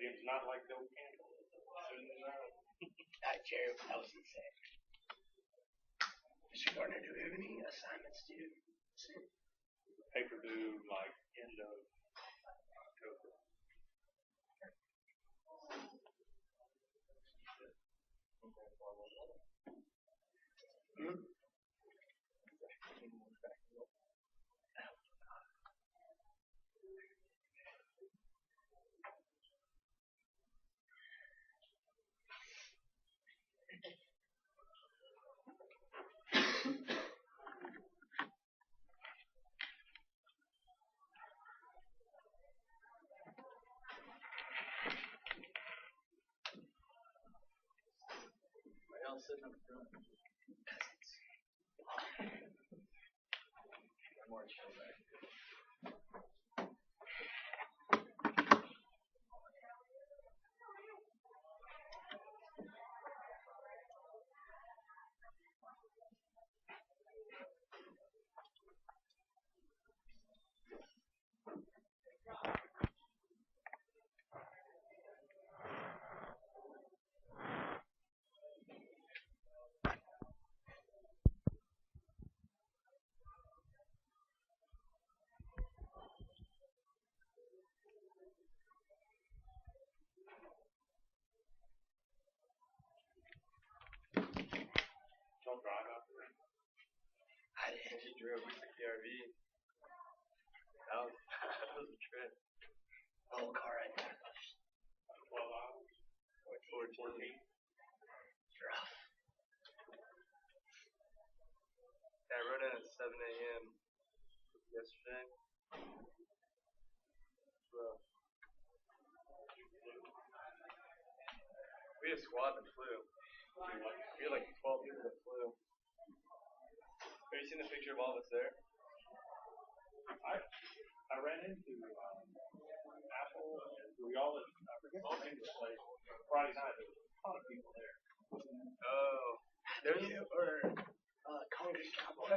game's not like the old candle. Jerry, that was insane. Mr. Gardner, do we have any assignments due? Paper due like end of October. Sitting up front. More chill back. Don't drive out there. I did. Just drove with the KRV. That was a trip. The whole car ride there. 12 hours. 14. It's rough. Yeah, I rode in at 7 a.m. yesterday. It's rough. We had a squad that flew. We had like 12 people that flew. Have you seen the picture of all of us there? I ran into Apple and we all I forget the name of the place. Friday night there was a ton of people there. Oh. Concrete Cowboy.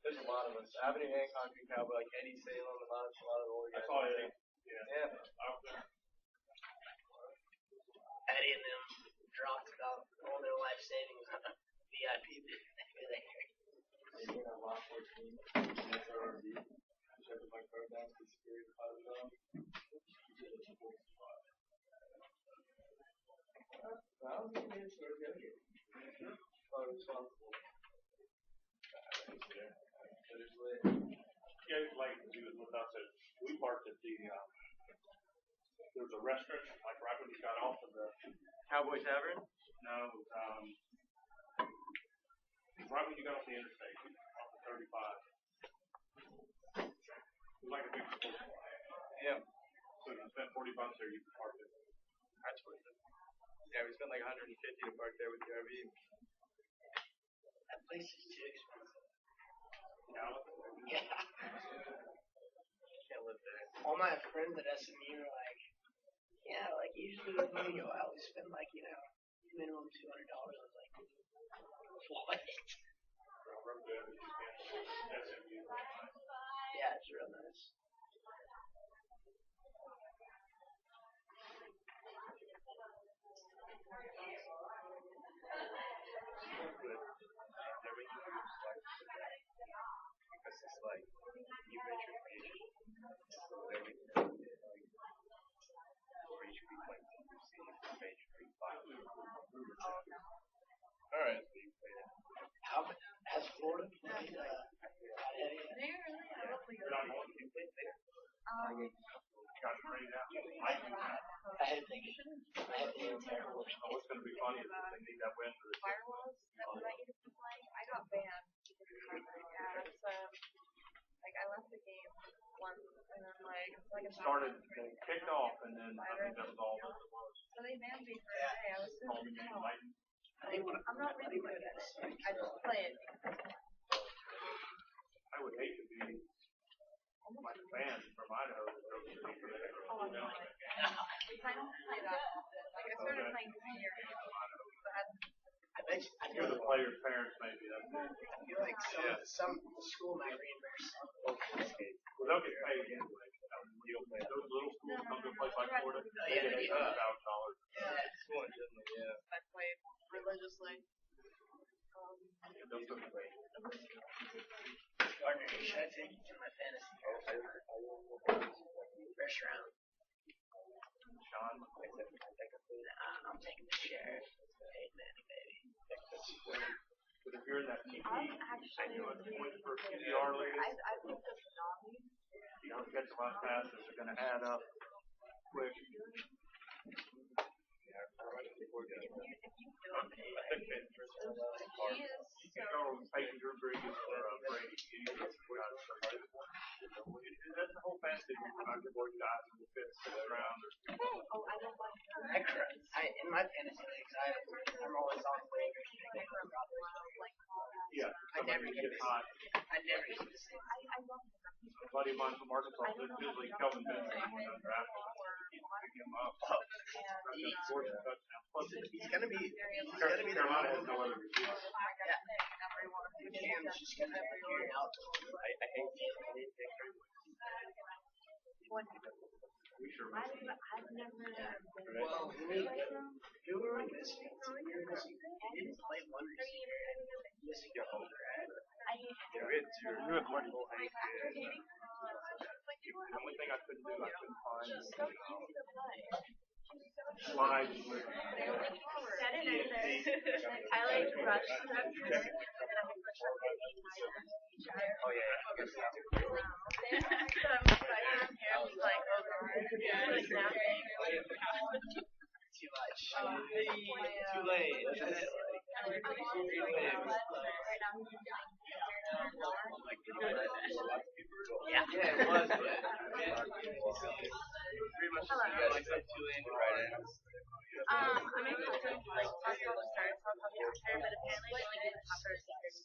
There's a lot of us. Avenue and Concrete Cowboy, like Eddie Salem, a lot of the older guys. I saw it. Yeah. I was there. Eddie and them dropped about all their life savings on a VIP there. They did a lot for team. SRRD. Shepherd my car down to security cloud zone. I was going to be a sort of good. Responsible. Yeah, like he was with us at we parked at the there was a restaurant like right when you got off of the Cowboy Tavern? no, right when you got off the interstate off of 35. It was like a big sports bar. Yeah. So if you spent $40 there, you could park it. That's worth it. Yeah, we spent like $150 to park there with the RV. That place is too expensive. Yeah. Can't live there. All my friends at SMU are like, yeah, like usually when we go out, we spend like, minimum $200. I was like, what? Yeah, it's real nice. Because it's like, you venture creation. Whatever you do, or you should be playing major league files. Alright, so you played it. How has Florida played Do you really? I don't think You're not going to play there. Got it rained out. I had to think terrible. What's going to be funny is if they need that win for the firewalls that we used to play. I got banned because of my dad. So, like, I left the game once, and then like a started, they kicked off, and then I think that was all that it was. So they banned me for a day. I was so Called the game pissed. Lightning. I'm not really good at it. I just play it. I would hate to be like a fan from Idaho. Oh, I'm not. I don't play that often. Like, I started playing this year. I You're the player's parents, maybe. That's it. I feel like some school might reimburse some. Well, they'll get paid anyway. Those little schools come to a place like Florida. $7,000. I play religiously. Partner, should I take you to my fantasy? First round. Sean, I'm taking the sheriff. Hey, Manny, baby. but if you're in that PP, I'm I actually know it's points per PPR league. I think this zombie. You don't catch a lot of passes, they're going to add up quick. She is You can throw Peyton Rodriguez for Brady. That's the whole fantasy league about your boy guys in the 5th, 6th round. oh, I don't like her. In my fantasy leagues, I'm always on waivers. Yeah, I never somebody get gets hot. I never get this. I love her. A buddy of mine from Arkansas, there's usually Kelvin Benson on the draft. Pick him up. He's Scored a touchdown. Plus, gonna be Carolina has no other receiver. Cam's just gonna figure it out. I hate We sure I've never been. Well, you were missing. You didn't play one receiver and missing your whole grad. The only thing I couldn't do, I couldn't find slides with Set it in there. I like rush them and then I would push up the entire. Oh yeah. So I'm excited. I was like, oh god. Like napping. Too much. Too late. Isn't it? Yeah. Yeah, it was, but pretty much just you guys like some Tulane right in. I'm excited to like talk about the stars on the after, but apparently they only get the top receivers.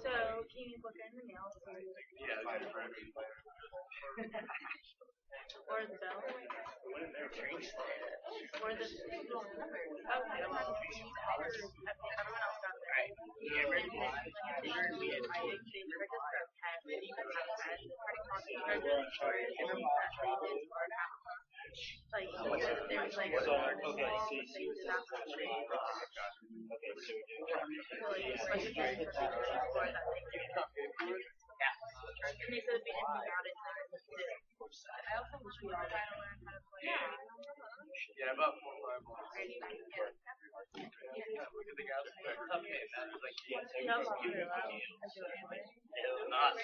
So can you look in the mail? Yeah, that's right. Or the bell? Or the okay, everyone else got there. Right. We invited James Ricketts from Penn, and he was on Penn, and then like there was like Okay, I see. they did that for free. Okay, so So like especially for that they do. Yeah. And they said if we didn't hang out in time, we did. I also wish we all got to learn how to play. yeah, about 4 or 5 months. Yeah, look at the guys who are tough game. That's like No longer allowed to do it anyway. not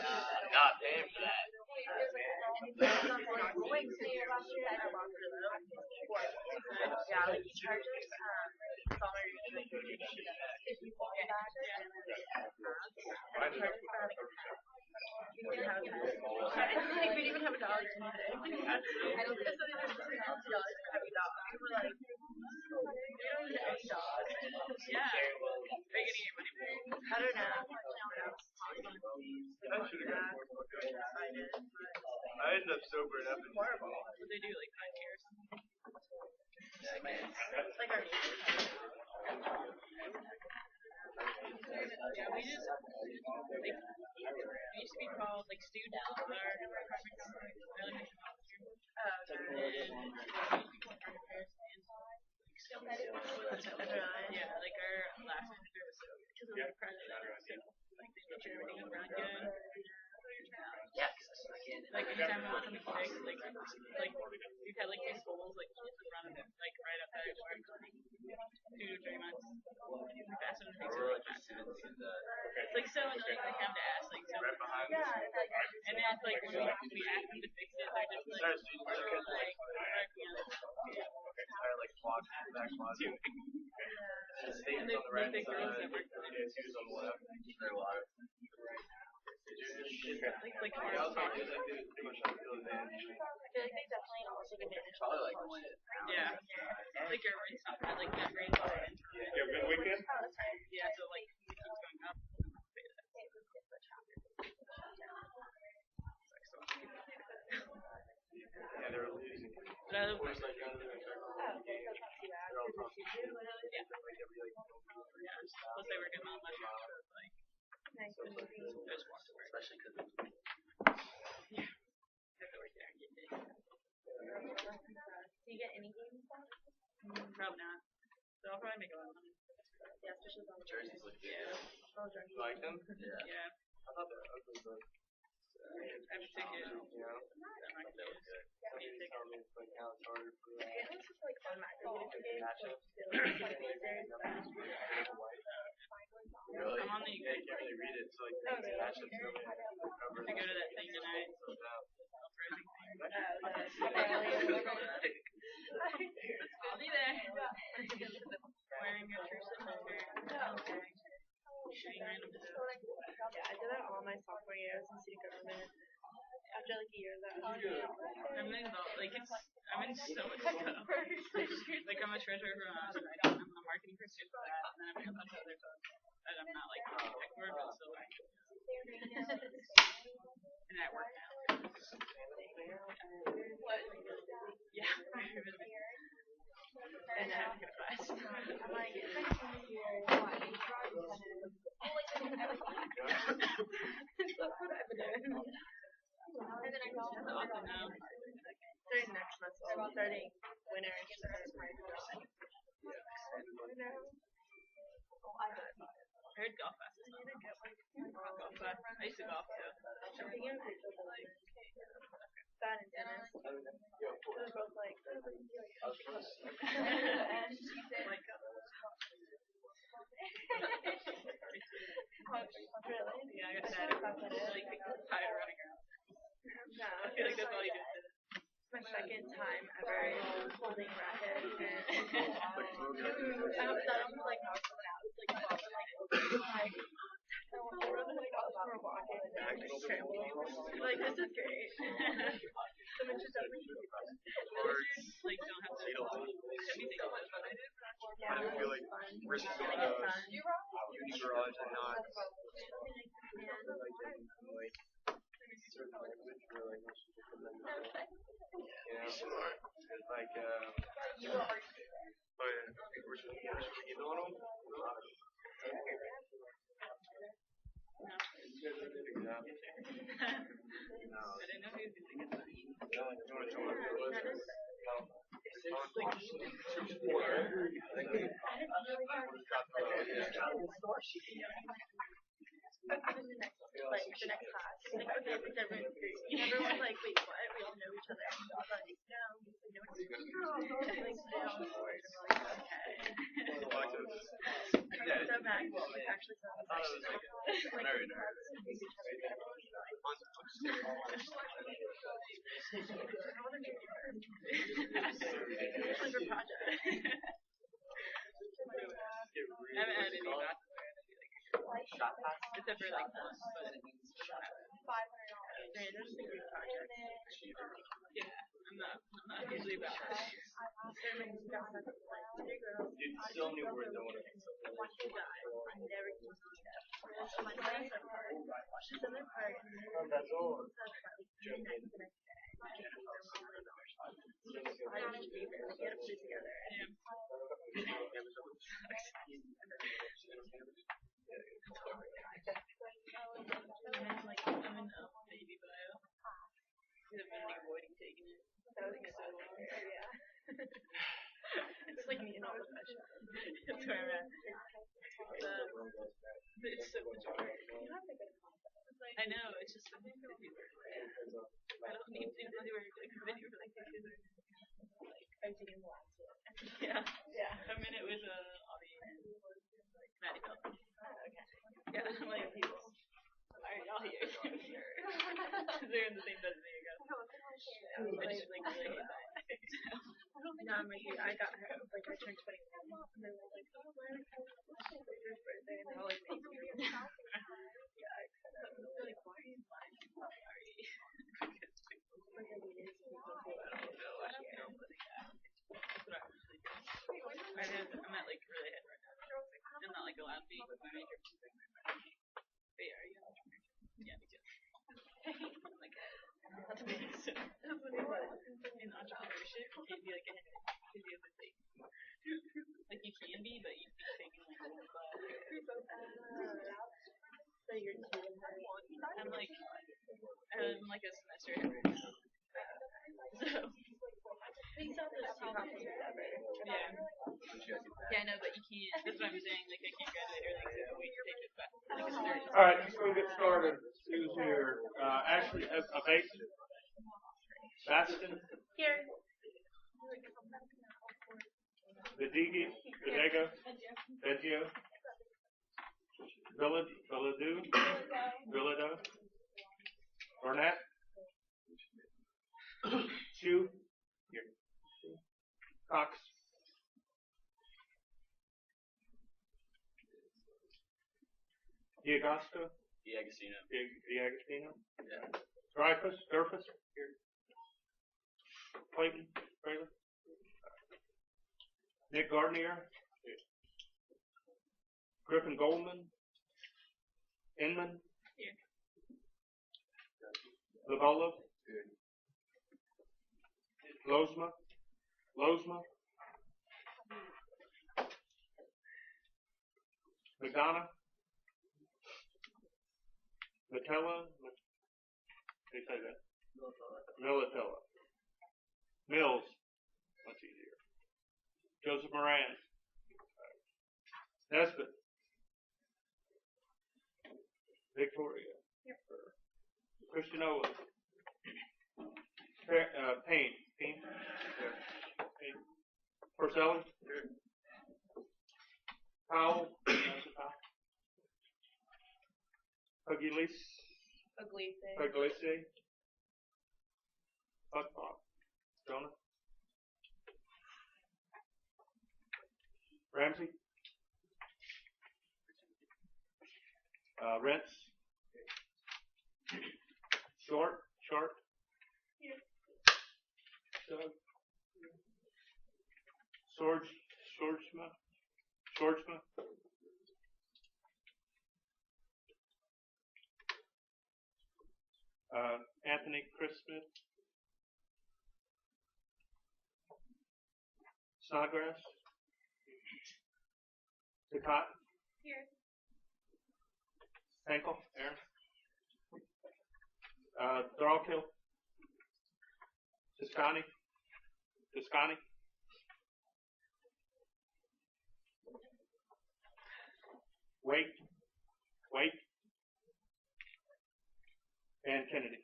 paying for that. Wait, so you last year at Locker though? Yeah, like he charges summer like if you want that and then charges for like we didn't even have a dog today. I don't guess they just $50 for having a dog. We were like, we don't even have a dog. Yeah. Are you getting your money back? I don't know. I should have got more excited. I ended up sobering up in horrible. What they do, like 5 years? It's like our yeah, we just like we used to be called like students in our apartments. Yeah, like our last semester was so good because it was like president, so like they made sure everything was run good. Yeah, because that's again. Like anytime we want something fixed, like we've had like these holes like just run like right up there for like 2 to 3 months. Faster than fix it really fast. It's like so annoying when they come to ask like so. Yeah, and then it's like when we ask them to fix it, they're just like like clock, back closet. And they like the girls that work for them. Who's on the left? Very water. Like I was like, they do pretty much like feel advantage. I feel like they definitely also take advantage. Probably like shit. Yeah. Like your rain stop had like that rain bar in. You have a good weekend? Yeah, so like it keeps going up. Yeah, they were losing. But I love Like, yeah. Plus they were getting on my phone, so it's like nice. Just walk to work. Especially because Yeah. Have to work there. Do you get any games back? Probably not. So I'll probably make a lot of money. Yeah, especially on the Jerseys look good. Yeah. You like them? Yeah. I thought they were ugly, but I have a ticket. you know, I'm not gonna do it. maybe tell me it's like how it's harder for It's just like fun matchups. matchups. Really? I'm on the Yeah, you can't really read it. So like matchups really cover. I go to that thing tonight. I'll be there. Wearing a true shirt. Shooting random stuff. Yeah, I did that all my sophomore year. I was in student government. After like a year of that. I'm in so much stuff. Like I'm a treasurer for I'm a marketing person for that, and then I'm in a bunch of other stuff that I'm not like tech for, but still like. And I work now. What? Yeah. And I have to go to class. I'm like, that's what I've been doing. And then I go to now. Starting next semester, I'm starting winter and I heard golf classes. Golf class. I used to golf too. That and tennis. Those are both like. Really? Yeah, I got tired. Really tired running around. No, I feel like that's all you do. My second time ever holding a racket, and I was like, we're walking, like this is great. So much is definitely like don't have to anything so much fun. I don't feel like we're still in a uni garage and not like certain language or like like we're supposed to get on them. No. I didn't know he was using it. You want to tell me what it was? Like the next class. Like, okay, we said we're in three. And everyone's like, wait, what? We all know each other. I was like, no, we know each other. Like, they all know it. And we're like, okay. Yeah. So back, actually, so I thought it was like very nervous. For project. I haven't had any classes where I feel like shot pass, except for like one, but man, there's a group project. Yeah, I'm not usually about that. Dude, still new words I want to I never can see that. So my class are hard. She's in their part. That's all. Get it together. I'm in baby bio. I've been like avoiding taking it. That was like so long. Yeah. It's like me and all the fashion. That's where I'm at. It's so much work. I know, it's just something to do. I don't need to do like video for like 2 years. Like, I'm taking the last one. Yeah. Yeah. I'm in it with Avi and like Maddie Bell. Okay. Yeah, I'm like people. Alright, I'll hear you. Because they're in the same bed as me, I guess. I just like really hate that. No, I'm right here. I got her, like I turned 21. And they were like, oh, why are you your birthday? And they're all like, thank you. Yeah, I kind of was like, why are you lying? Sorry. I'm at like really head right now. I'm not like allowed to be with my major. But yeah, are you an entrepreneur? Yeah, me too. I'm like, that's amazing. In entrepreneurship, you can't be like a head because you have to take. Like you can be, but you'd be taking like one class. So you're two and I'm like a semester. So Yeah. Yeah, I know, but you can't. That's what I'm saying. Like, I can't graduate early because I have to wait to take it back. All right, let's go get started. Who's here? Ashley Basin. Baston. Here. Vidego. Veggio. Villado. Burnett. Chu. Here. Cox. Diagosto. Diagostino. Yeah. Dreyfus. Here. Clayton. Fraley. Nick Gardner. Here. Griffin Goldman. Inman. Here. Labola. Lozma. McDonough. Matella. They say that. Militella. Mills. Much easier. Joseph Moran. Nesbitt. Victoria. Christian Owen. Payne. Porcelli. Powell. Puglisi. Buckpop. Jonah. Ramsey. Rents. Short. Doug. Schwartzman. Anthony Chris Smith. Snodgrass. Ducat. Here. Henkel. Aaron. Thrallkill. Tiscani. Wait. And Kennedy.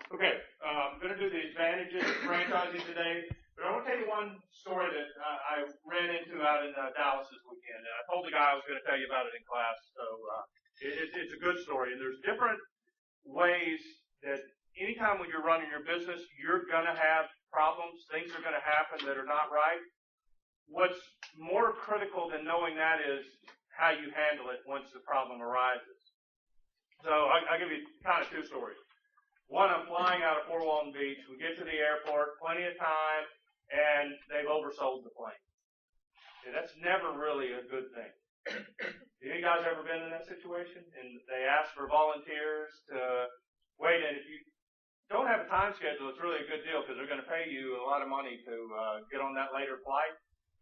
Okay, I'm going to do the advantages of franchising today, but I want to tell you one story that I ran into out in Dallas this weekend. And I told the guy I was going to tell you about it in class, so it's a good story. And there's different ways that anytime when you're running your business, you're going to have problems. Things are going to happen that are not right. What's more critical than knowing that is how you handle it once the problem arises. So I'll give you kind of two stories. One, I'm flying out of Fort Walton Beach. We get to the airport, plenty of time, and they've oversold the plane. And that's never really a good thing. You guys ever been in that situation? And they ask for volunteers to wait, and if you don't have a time schedule, it's really a good deal because they're going to pay you a lot of money to get on that later flight.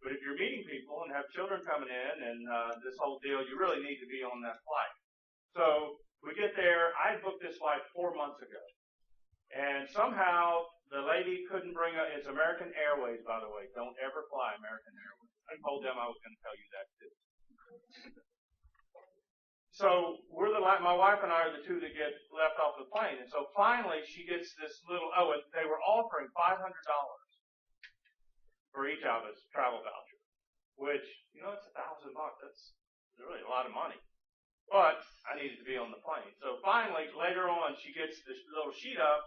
But if you're meeting people and have children coming in and this whole deal, you really need to be on that flight. So we get there. I booked this flight 4 months ago. And somehow the lady couldn't bring it's American Airways, by the way. Don't ever fly American Airways. I told them I was going to tell you that too. So my wife and I are the two that get left off the plane. And so finally she gets this little, and they were offering $500 for each of us travel voucher, which, it's $1,000. That's really a lot of money. But I needed to be on the plane. So finally, later on, she gets this little sheet up,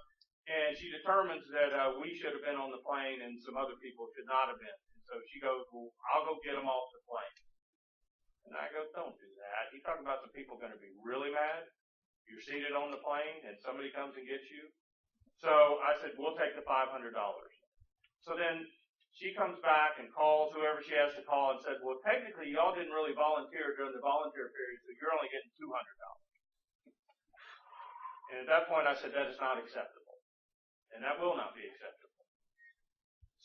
and she determines that we should have been on the plane and some other people should not have been. And so she goes, well, I'll go get them off the plane. And I go, don't do that. You're talking about some people going to be really mad. You're seated on the plane, and somebody comes and gets you. So I said, we'll take the $500. So then she comes back and calls whoever she has to call and said, well, technically, y'all didn't really volunteer during the volunteer period, so you're only getting $200. And at that point, I said, that is not acceptable. And that will not be acceptable.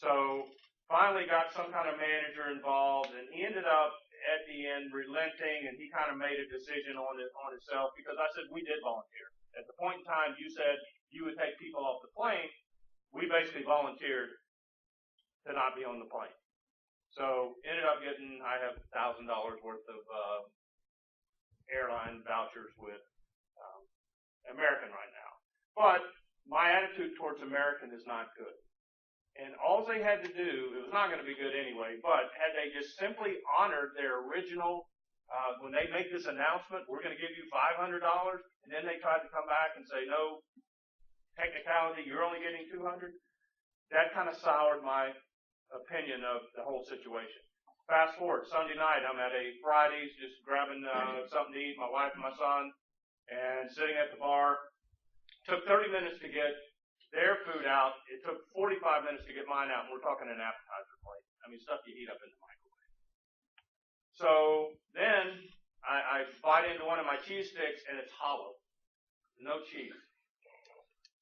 So finally got some kind of manager involved, and he ended up at the end relenting, and he kind of made a decision on himself because I said, we did volunteer. At the point in time you said you would take people off the plane, we basically volunteered to not be on the plane. So ended up getting, I have $1,000 worth of airline vouchers with American right now. But my attitude towards American is not good. And all they had to do, it was not going to be good anyway, but had they just simply honored their original, when they make this announcement, we're going to give you $500, and then they tried to come back and say, no, technicality, you're only getting $200, that kind of soured my opinion of the whole situation. Fast forward, Sunday night, I'm at a Fridays, just grabbing something to eat, my wife and my son, and sitting at the bar. Took 30 minutes to get their food out. It took 45 minutes to get mine out, and we're talking an appetizer plate. I mean, stuff you heat up in the microwave. So then I bite into one of my cheese sticks, and it's hollow. No cheese.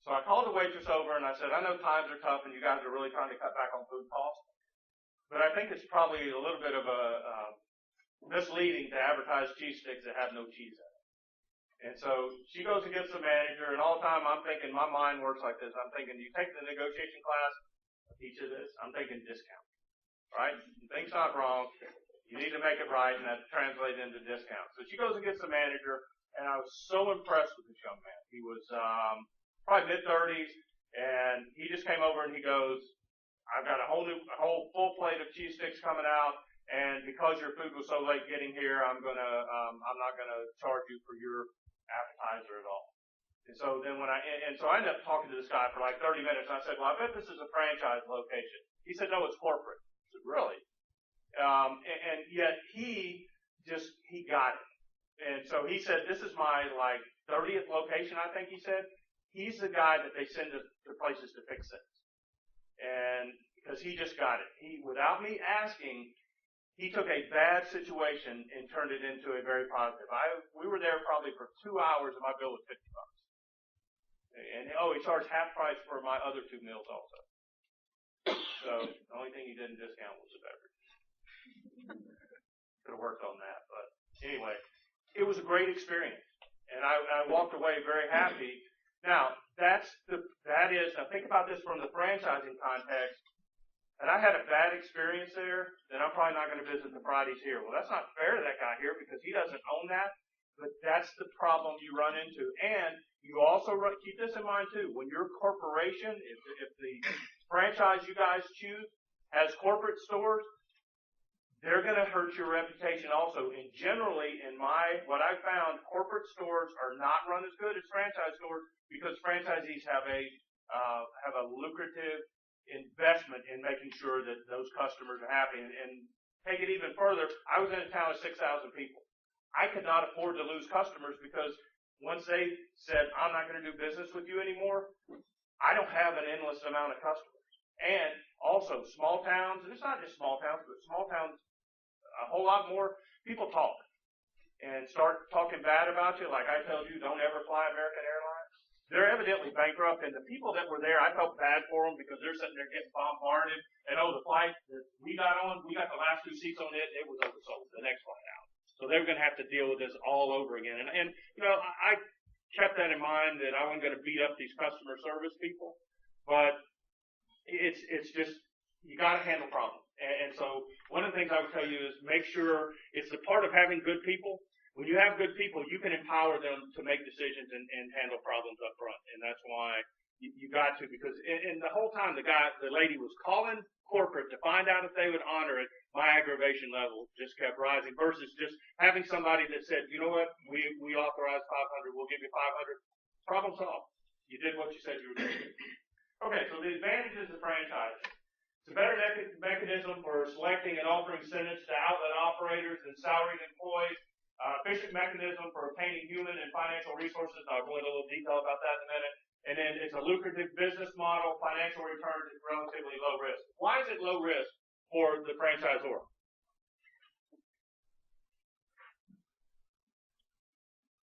So I called the waitress over, and I said, I know times are tough, and you guys are really trying to cut back on food costs, but I think it's probably a little bit of a misleading to advertise cheese sticks that have no cheese in it. And so she goes and gets the manager, and all the time I'm thinking, my mind works like this. I'm thinking, you take the negotiation class, I'll teach you this. I'm thinking discount, right? Things not wrong. You need to make it right, and that translates into discount. So she goes and gets the manager, and I was so impressed with this young man. He was probably mid-30s, and he just came over and he goes, I've got a whole full plate of cheese sticks coming out, and because your food was so late getting here, I'm not gonna charge you for your appetizer at all. And so then I ended up talking to this guy for like 30 minutes, and I said, well, I bet this is a franchise location. He said, no, it's corporate. I said, really? And yet he got it. And so he said, this is my like 30th location, I think he said. He's the guy that they send to places to fix things. And because he just got it. Without me asking, he took a bad situation and turned it into a very positive. We were there probably for 2 hours, and my bill was $50. And he charged half price for my other 2 meals also. So the only thing he didn't discount was the beverage. Could have worked on that, but anyway, it was a great experience, and I walked away very happy. Now now think about this from the franchising context. And I had a bad experience there, then I'm probably not going to visit the Fridays here. Well, that's not fair to that guy here because he doesn't own that, but that's the problem you run into. And you also keep this in mind too. When your corporation, if the franchise you guys choose has corporate stores, they're going to hurt your reputation also. And generally, what I found, corporate stores are not run as good as franchise stores because franchisees have a lucrative investment in making sure that those customers are happy. And take it even further, I was in a town of 6,000 people. I could not afford to lose customers because once they said, I'm not going to do business with you anymore, I don't have an endless amount of customers. And also, small towns, and it's not just small towns, but small towns, a whole lot more people talk and start talking bad about you. Like I told you, don't ever fly American Airlines. They're evidently bankrupt, and the people that were there, I felt bad for them because they're sitting there getting bombarded. And the flight that we got on, we got the last 2 seats on it. It was oversold. The next flight out, so they were going to have to deal with this all over again. And I kept that in mind that I wasn't going to beat up these customer service people, but it's just you got to handle problems. And so one of the things I would tell you is make sure it's a part of having good people. When you have good people, you can empower them to make decisions and handle problems up front. And that's why you got to, because and the whole time the lady was calling corporate to find out if they would honor it, my aggravation level just kept rising versus just having somebody that said, you know what, we authorize 500, we'll give you 500. Problem solved. You did what you said you were going to do. Okay, so the advantages of franchising. It's a better mechanism for selecting and offering incentives to outlet operators and salaried employees. Efficient mechanism for obtaining human and financial resources. I'll go into a little detail about that in a minute. And then it's a lucrative business model, financial returns, and relatively low risk. Why is it low risk for the franchisor?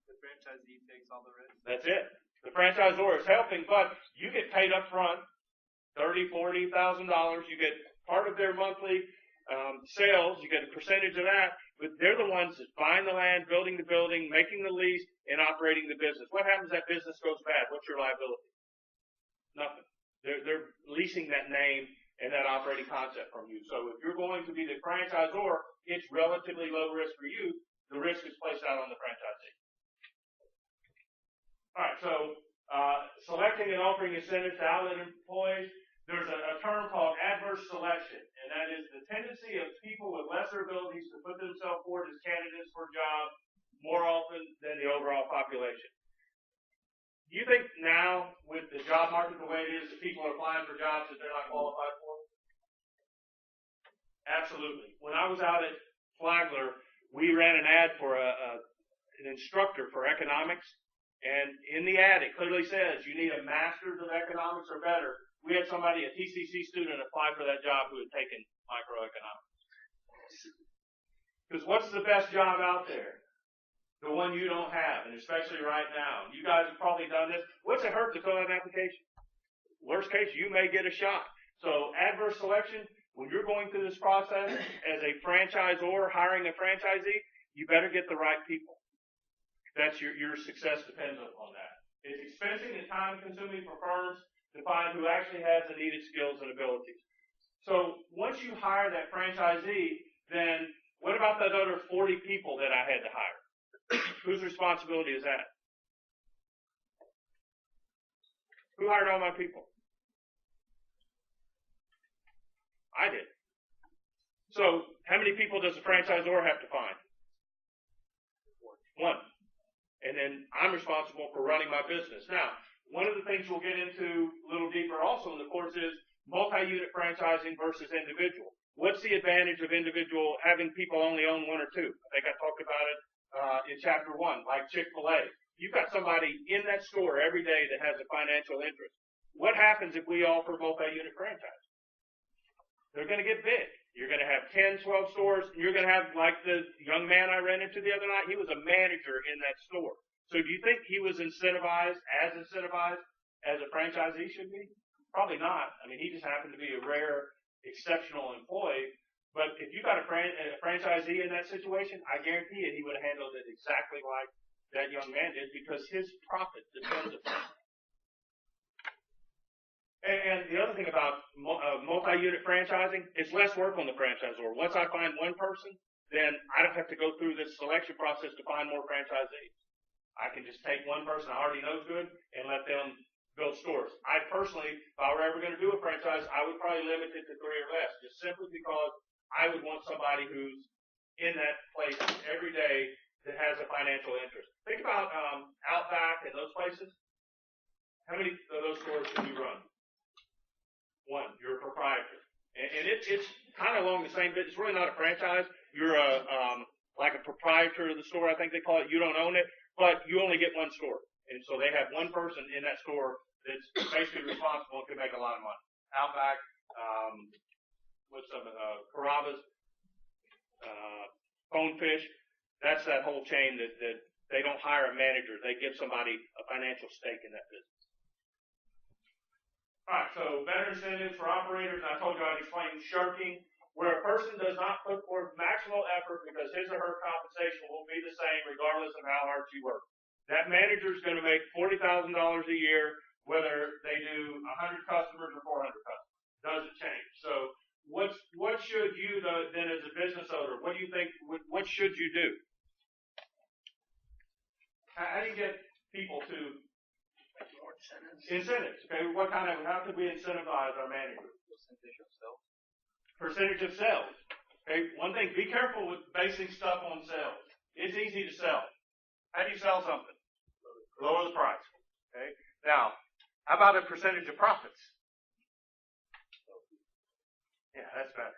The franchisee takes all the risk. That's it. The franchisor is helping, but you get paid up front, $30,000, $40,000. You get part of their monthly sales. You get a percentage of that. But they're the ones that buying the land, building the building, making the lease, and operating the business. What happens if that business goes bad? What's your liability? Nothing. They're leasing that name and that operating concept from you. So if you're going to be the franchisor, it's relatively low risk for you. The risk is placed out on the franchisee. All right, so selecting and offering incentives to outlet employees, there's a term called adverse selection, and that is the tendency of people with lesser abilities to put themselves forward as candidates for jobs more often than the overall population. Do you think now, with the job market the way it is, that people are applying for jobs that they're not qualified for? Absolutely. When I was out at Flagler, we ran an ad for an instructor for economics, and in the ad it clearly says you need a master's of economics or better. We had somebody, a TCC student, apply for that job who had taken microeconomics. Because what's the best job out there? The one you don't have, and especially right now. You guys have probably done this. What's it hurt to fill out an application? Worst case, you may get a shot. So adverse selection, when you're going through this process as a franchisor hiring a franchisee, you better get the right people. That's your success depends upon that. It's expensive and time consuming for firms to find who actually has the needed skills and abilities. So once you hire that franchisee, then what about those other 40 people that I had to hire? Whose responsibility is that? Who hired all my people? I did. So how many people does a franchisor have to find? One. And then I'm responsible for running my business. Now, one of the things we'll get into a little deeper also in the course is multi-unit franchising versus individual. What's the advantage of individual having people only own one or two? I think I talked about it in chapter 1, like Chick-fil-A. You've got somebody in that store every day that has a financial interest. What happens if we offer multi-unit franchise? They're going to get big. You're going to have 10, 12 stores. And you're going to have, like the young man I ran into the other night, he was a manager in that store. So do you think he was incentivized as a franchisee should be? Probably not. I mean, he just happened to be a rare, exceptional employee. But if you got a franchisee in that situation, I guarantee you he would have handled it exactly like that young man did because his profit depends upon it. And the other thing about multi-unit franchising, it's less work on the franchisor. Once I find one person, then I don't have to go through this selection process to find more franchisees. I can just take one person I already know is good and let them build stores. I personally, if I were ever going to do a franchise, I would probably limit it to 3 or less, just simply because I would want somebody who's in that place every day that has a financial interest. Think about Outback and those places. How many of those stores can you run? One. You're a proprietor. And it's kind of along the same bit. It's really not a franchise. You're like a proprietor of the store, I think they call it. You don't own it, but you only get one store. And so they have one person in that store that's basically responsible and can make a lot of money. Outback, Carrabba's, Bonefish, that's that whole chain that they don't hire a manager. They give somebody a financial stake in that business. All right, so better incentives for operators. I told you I'd explain shirking, where a person does not put forth maximal effort because his or her compensation will be the same regardless of how hard she works. That manager is going to make $40,000 a year whether they do 100 customers or 400 customers. Doesn't change. So what should you then as a business owner, what do you think, what should you do? How do you get people to incentives? Okay, how could we incentivize our manager? Percentage of sales. Percentage of sales. Okay, one thing, be careful with basing stuff on sales. It's easy to sell. How do you sell something? Lower the price. Okay, now, how about a percentage of profits? Yeah, that's better.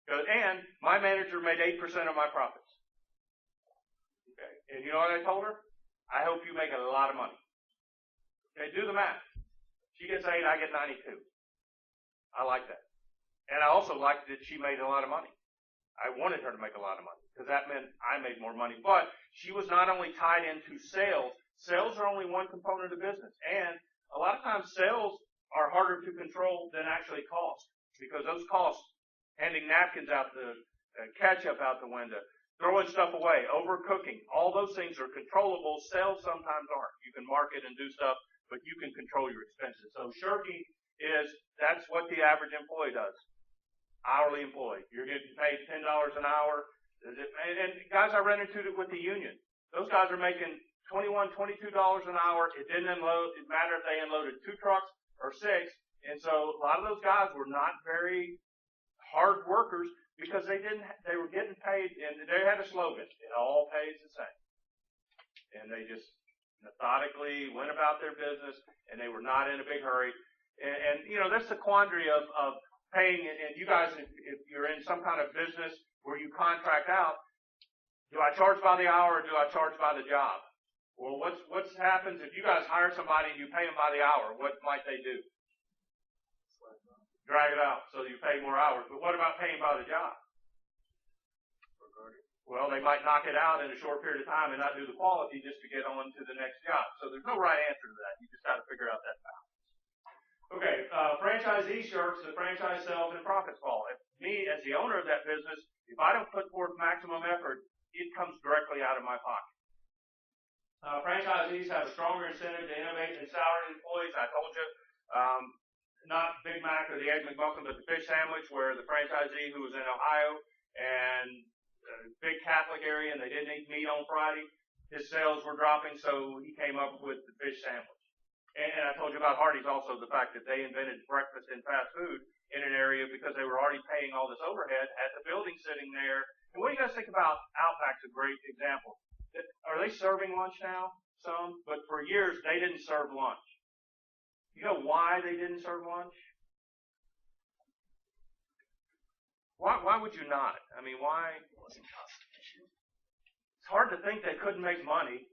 And my manager made 8% of my profits. Okay, and you know what I told her? I hope you make a lot of money. Okay, do the math. She gets 8, I get 92. I like that. And I also liked that she made a lot of money. I wanted her to make a lot of money because that meant I made more money. But she was not only tied into sales. Sales are only one component of business. And a lot of times sales are harder to control than actually cost because those costs, handing napkins out the ketchup out the window, throwing stuff away, overcooking, all those things are controllable. Sales sometimes aren't. You can market and do stuff, but you can control your expenses. So shirking is That's what the average employee does. Hourly employee. You're getting paid $10 an hour. And guys I ran into with the union, those guys are making $21, $22 an hour. It didn't matter if they unloaded 2 trucks or 6. And so a lot of those guys were not very hard workers because they were getting paid, and they had a slogan, it all pays the same. And they just methodically went about their business, and they were not in a big hurry. And that's the quandary of paying, and you guys, if you're in some kind of business where you contract out, do I charge by the hour or do I charge by the job? Well, what happens if you guys hire somebody and you pay them by the hour? What might they do? Drag it out so you pay more hours. But what about paying by the job? Well, they might knock it out in a short period of time and not do the quality just to get on to the next job. So there's no right answer to that. You just got to figure out that balance. Okay, franchisee shirks, the franchise sales and profits fall. If me, as the owner of that business, if I don't put forth maximum effort, it comes directly out of my pocket. Franchisees have a stronger incentive to innovate than salaried employees. I told you, not Big Mac or the Egg McMuffin, but the fish sandwich, where the franchisee who was in Ohio and a big Catholic area and they didn't eat meat on Friday, his sales were dropping, so he came up with the fish sandwich. And I told you about Hardee's also, the fact that they invented breakfast in fast food in an area because they were already paying all this overhead, had the building sitting there. And what do you guys think about Outback's a great example? Are they serving lunch now? Some, but for years they didn't serve lunch. You know why they didn't serve lunch? Why would you not? I mean, why? It wasn't cost efficient. It's hard to think they couldn't make money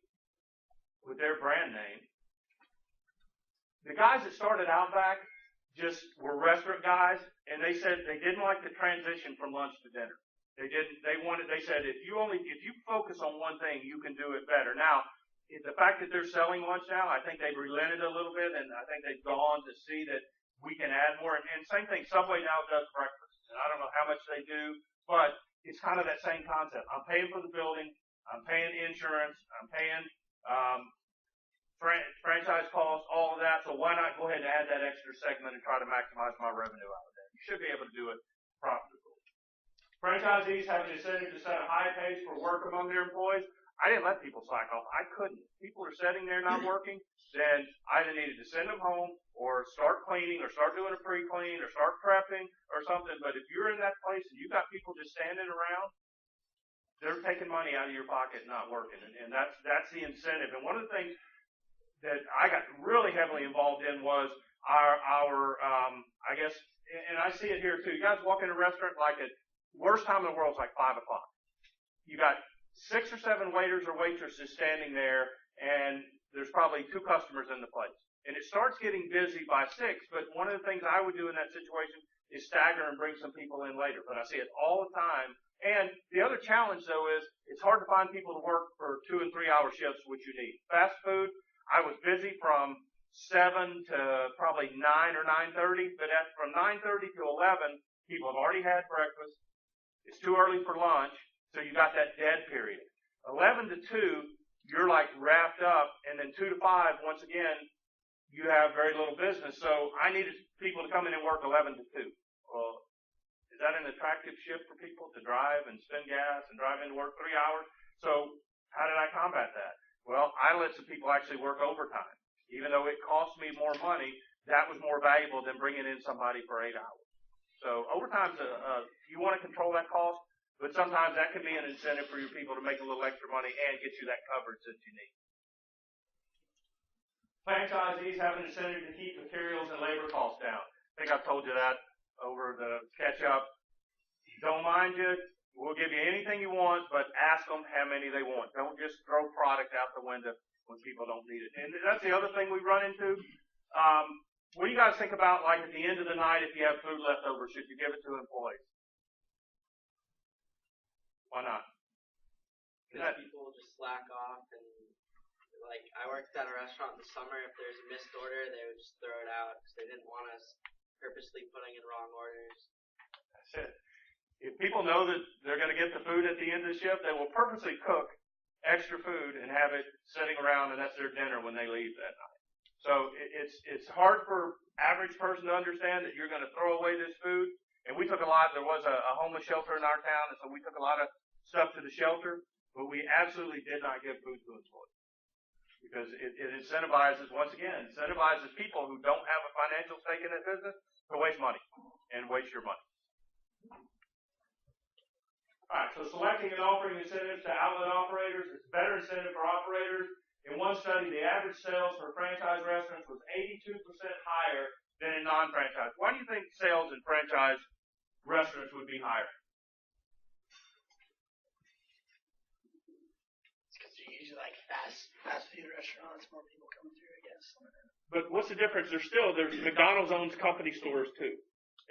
with their brand name. The guys that started Outback just were restaurant guys, and they said they didn't like the transition from lunch to dinner. They said if you focus on one thing, you can do it better. Now, the fact that they're selling lunch now, I think they've relented a little bit, and I think they've gone to see that we can add more. And same thing, Subway now does breakfast. And I don't know how much they do, but it's kind of that same concept. I'm paying for the building. I'm paying insurance. I'm paying franchise costs, all of that. So why not go ahead and add that extra segment and try to maximize my revenue out of that? You should be able to do it profitably. Franchisees have an incentive to set a high pace for work among their employees. I didn't let people slack off. I couldn't. People are sitting there not working, then I either needed to send them home or start cleaning or start doing a pre-clean or start prepping or something. But if you're in that place and you've got people just standing around, they're taking money out of your pocket not working. And that's the incentive. And one of the things that I got really heavily involved in was our I guess, and I see it here too. You guys walk in a restaurant like at worst time in the world is like 5 o'clock. You got 6 or 7 waiters or waitresses standing there, and there's probably 2 customers in the place. And it starts getting busy by 6, but one of the things I would do in that situation is stagger and bring some people in later. But I see it all the time. And the other challenge, though, is it's hard to find people to work for 2 and 3 hour shifts, which you need. Fast food, I was busy from 7 to probably 9 or 9:30, but from 9:30 to 11, people have already had breakfast. It's too early for lunch. So you got that dead period. 11 to 2, you're like wrapped up, and then 2 to 5, once again, you have very little business. So I needed people to come in and work 11 to 2. Well, is that an attractive shift for people to drive and spend gas and drive into work 3 hours? So how did I combat that? Well, I let some people actually work overtime. Even though it cost me more money, that was more valuable than bringing in somebody for 8 hours. So overtime's you want to control that cost, but sometimes that can be an incentive for your people to make a little extra money and get you that coverage that you need. Franchisees have an incentive to keep materials and labor costs down. I think I've told you that over the catch-up. Don't mind you. We'll give you anything you want, but ask them how many they want. Don't just throw product out the window when people don't need it. And that's the other thing we run into. What do you guys think about, like, at the end of the night, if you have food left over, should you give it to employees? Why not? Because people just slack off, and like I worked at a restaurant in the summer. If there's a missed order, they would just throw it out because they didn't want us purposely putting in wrong orders. That's it. If people know that they're going to get the food at the end of the shift, they will purposely cook extra food and have it sitting around, and that's their dinner when they leave that night. So it's hard for average person to understand that you're going to throw away this food. And we took a lot. There was a homeless shelter in our town, and so we took a lot of stuff to the shelter. But we absolutely did not give food to employees because it incentivizes, once again, incentivizes people who don't have a financial stake in that business to waste money and waste your money. All right, so selecting and offering incentives to outlet operators is a better incentive for operators. In one study, the average sales for franchise restaurants was 82% higher than in non-franchise. Why do you think sales in franchise restaurants would be higher? It's because they're usually like fast food restaurants. More people come through, I guess. But what's the difference? There's McDonald's owns company stores too,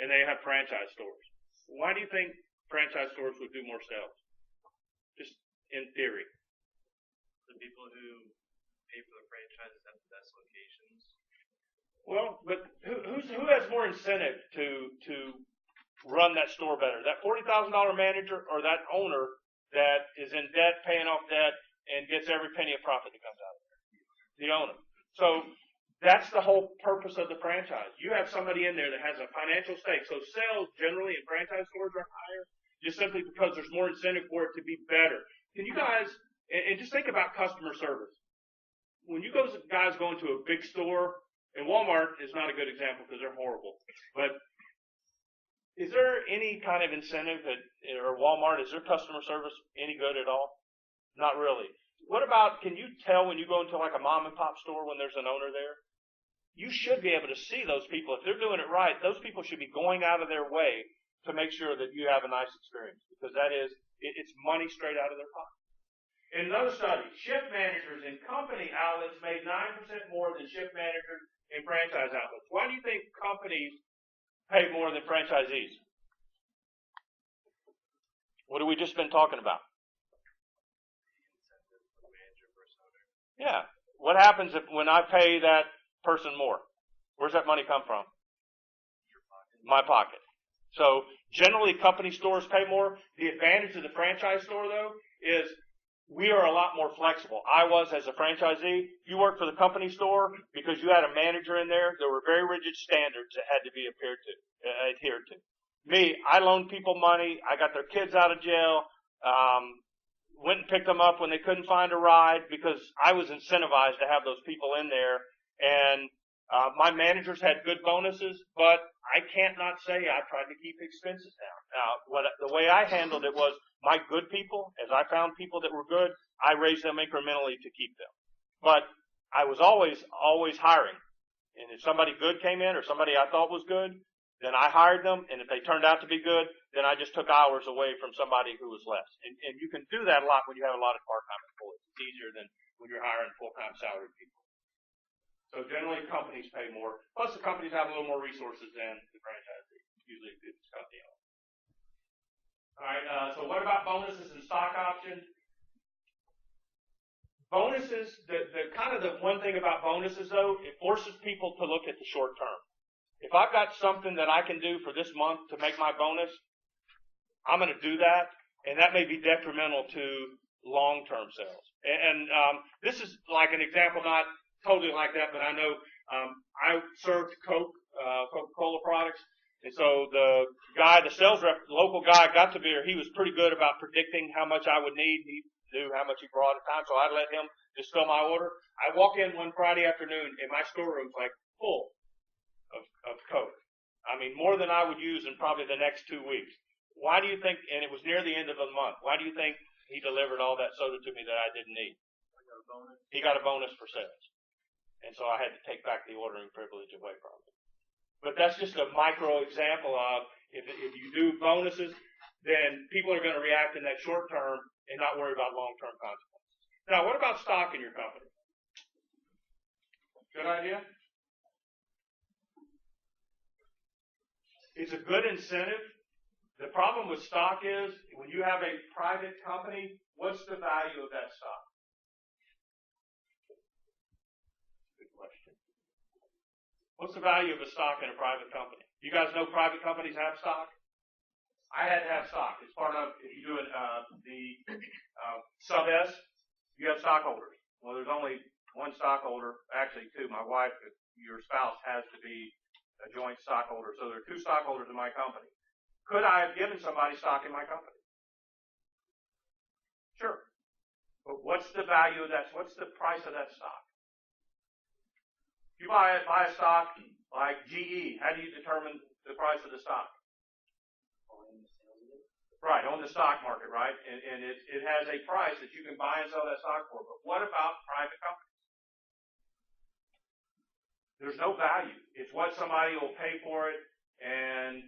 and they have franchise stores. Why do you think franchise stores would do more sales? Just in theory. The people who pay for the franchises have the best locations. Well, but who has more incentive to run that store better? That $40,000 manager or that owner that is in debt, paying off debt, and gets every penny of profit that comes out of it? The owner. So that's the whole purpose of the franchise. You have somebody in there that has a financial stake. So sales generally in franchise stores are higher just simply because there's more incentive for it to be better. Can you guys, and just think about customer service. When you guys go into a big store, and Walmart is not a good example because they're horrible, but is there any kind of incentive or Walmart, is their customer service any good at all? Not really. What about, can you tell when you go into like a mom and pop store when there's an owner there? You should be able to see those people. If they're doing it right, those people should be going out of their way to make sure that you have a nice experience because it's money straight out of their pocket. In another study, shift managers in company outlets made 9% more than shift managers in franchise outlets. Why do you think companies pay more than franchisees? What have we just been talking about? Yeah. What happens when I pay that person more? Where's that money come from? My pocket. So generally company stores pay more. The advantage of the franchise store though is we are a lot more flexible. I was as a franchisee. You worked for the company store because you had a manager in there. There were very rigid standards that had to be adhered to. Me, I loaned people money. I got their kids out of jail. Went and picked them up when they couldn't find a ride because I was incentivized to have those people in there. And my managers had good bonuses, but I can't not say I tried to keep expenses down. Now, the way I handled it was my good people, as I found people that were good, I raised them incrementally to keep them. But I was always hiring. And if somebody good came in or somebody I thought was good, then I hired them. And if they turned out to be good, then I just took hours away from somebody who was less. And you can do that a lot when you have a lot of part-time employees. It's easier than when you're hiring full-time salaried people. So generally companies pay more. Plus the companies have a little more resources than the franchisee. Usually it's company owned. All right, so what about bonuses and stock options? Bonuses, the kind of the one thing about bonuses though, it forces people to look at the short term. If I've got something that I can do for this month to make my bonus, I'm going to do that, and that may be detrimental to long-term sales. And this is like an example, not totally like that, but I know I served Coca-Cola products. And so the sales rep, the local guy got to beer. He was pretty good about predicting how much I would need. He knew how much he brought at a time, so I let him just fill my order. I walk in one Friday afternoon, and my storeroom's like full of Coke. I mean, more than I would use in probably the next 2 weeks. Why do you think, and it was near the end of the month, why do you think he delivered all that soda to me that I didn't need? He got a bonus for sales. And so I had to take back the ordering privilege away from him. But that's just a micro example of if you do bonuses, then people are going to react in that short term and not worry about long-term consequences. Now, what about stock in your company? Good idea? It's a good incentive. The problem with stock is when you have a private company, what's the value of that stock? Good question. What's the value of a stock in a private company? You guys know private companies have stock? I had to have stock. It's part of, if you do the sub S, you have stockholders. Well, there's only one stockholder, actually two. My wife, your spouse, has to be a joint stockholder. So there are two stockholders in my company. Could I have given somebody stock in my company? Sure. But what's the value of that? What's the price of that stock? If you buy a stock like GE, how do you determine the price of the stock? Right, on the stock market, right? And it has a price that you can buy and sell that stock for. But what about private companies? There's no value. It's what somebody will pay for it, and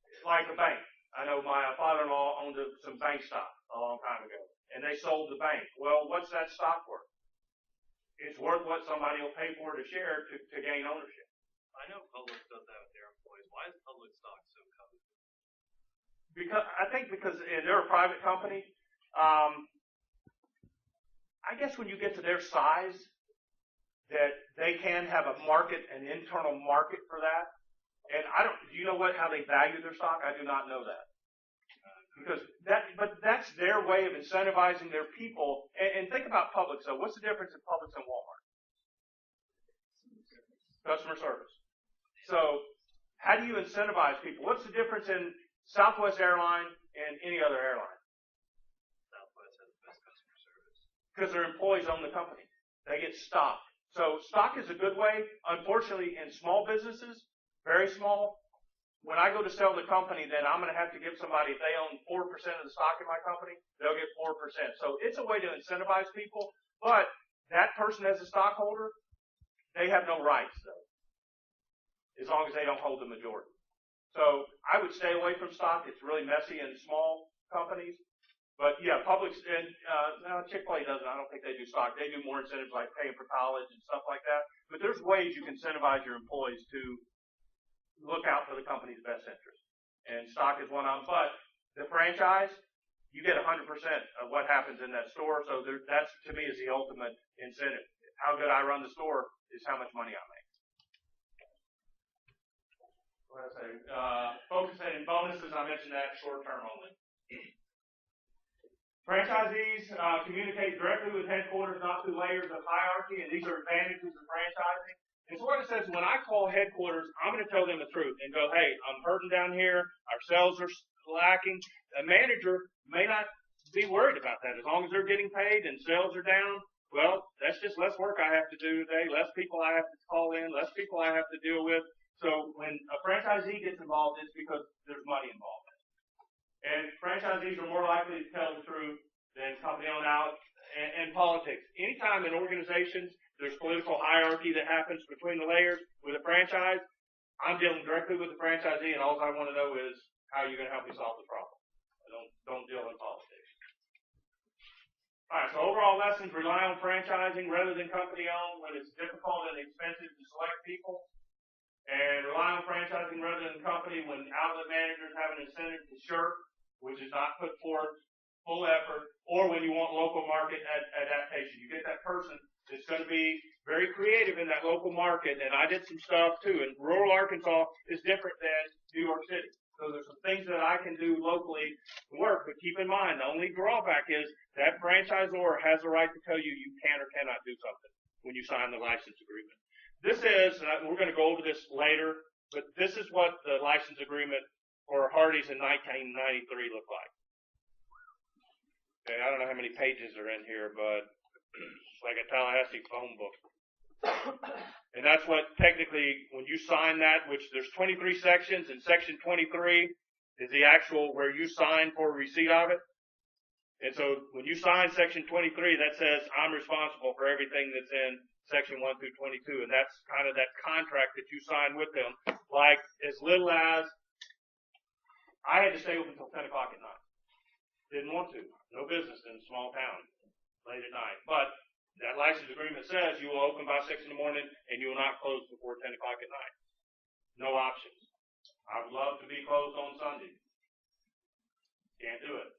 it's like a bank. I know my father-in-law owned some bank stock a long time ago, and they sold the bank. Well, what's that stock worth? It's worth what somebody will pay for to share to gain ownership. I know Publix does that with their employees. Why is Publix stock so coveted? Because they're a private company. I guess when you get to their size, that they can have an internal market for that. And do you know how they value their stock? I do not know that. But that's their way of incentivizing their people. And think about Publix, though. What's the difference in Publix and Walmart? Customer service. So, how do you incentivize people? What's the difference in Southwest Airlines and any other airline? Southwest has the best customer service. Because their employees own the company. They get stock. So, stock is a good way. Unfortunately, in small businesses, very small, when I go to sell the company, then I'm going to have to give somebody, if they own 4% of the stock in my company, they'll get 4%. So it's a way to incentivize people, but that person as a stockholder, they have no rights, though, as long as they don't hold the majority. So I would stay away from stock. It's really messy in small companies. But yeah, Publix and Chick-fil-A doesn't. I don't think they do stock. They do more incentives like paying for college and stuff like that. But there's ways you can incentivize your employees to look out for the company's best interest. And stock is one of them. But the franchise, you get 100% of what happens in that store. So that's, to me, is the ultimate incentive. How good I run the store is how much money I make. What did I say? Focusing in bonuses, I mentioned that short term only. Franchisees communicate directly with headquarters, not through layers of hierarchy, and these are advantages of franchising. And so what it says, when I call headquarters, I'm going to tell them the truth and go, hey, I'm hurting down here. Our sales are lacking. A manager may not be worried about that. As long as they're getting paid and sales are down, well, that's just less work I have to do today, less people I have to call in, less people I have to deal with. So when a franchisee gets involved, it's because there's money involved. And franchisees are more likely to tell the truth than company-owned out and politics. Anytime in organizations there's political hierarchy that happens between the layers with a franchise, I'm dealing directly with the franchisee, and all I want to know is how you're going to help me solve the problem. Don't deal in politics. All right, so overall lessons, rely on franchising rather than company-owned when it's difficult and expensive to select people. And rely on franchising rather than company when outlet managers have an incentive to shirk, which is not put forth full effort, or when you want local market adaptation. You get that person that's going to be very creative in that local market, and I did some stuff too. And rural Arkansas is different than New York City. So there's some things that I can do locally to work, but keep in mind, the only drawback is that franchisor has the right to tell you you can or cannot do something when you sign the license agreement. This is, we're going to go over this later, but this is what the license agreement for Hardee's in 1993 looked like. Okay, I don't know how many pages are in here, but it's like a Tallahassee phone book. And that's what technically, when you sign that, which there's 23 sections, and section 23 is the actual where you sign for receipt of it. And so when you sign section 23, that says I'm responsible for everything that's in section 1 through 22. And that's kind of that contract that you sign with them. Like as little as I had to stay open until 10 o'clock at night. Didn't want to. No business in a small town late at night. But that license agreement says you will open by 6 in the morning and you will not close before 10 o'clock at night. No options. I would love to be closed on Sunday. Can't do it.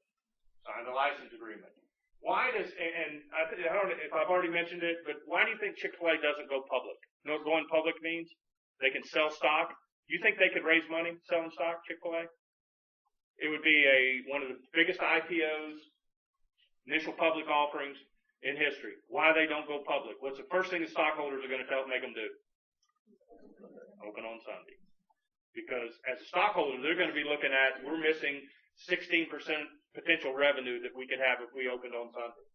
Sign the license agreement. Why does, and I don't know if I've already mentioned it, but why do you think Chick-fil-A doesn't go public? You know what going public means? They can sell stock. You think they could raise money selling stock, Chick-fil-A? It would be one of the biggest IPOs, initial public offerings. in history. Why they don't go public. What's the first thing the stockholders are going to make them do? Open on Sunday. Because as a stockholder, they're going to be looking at, we're missing 16% potential revenue that we could have if we opened on Sunday.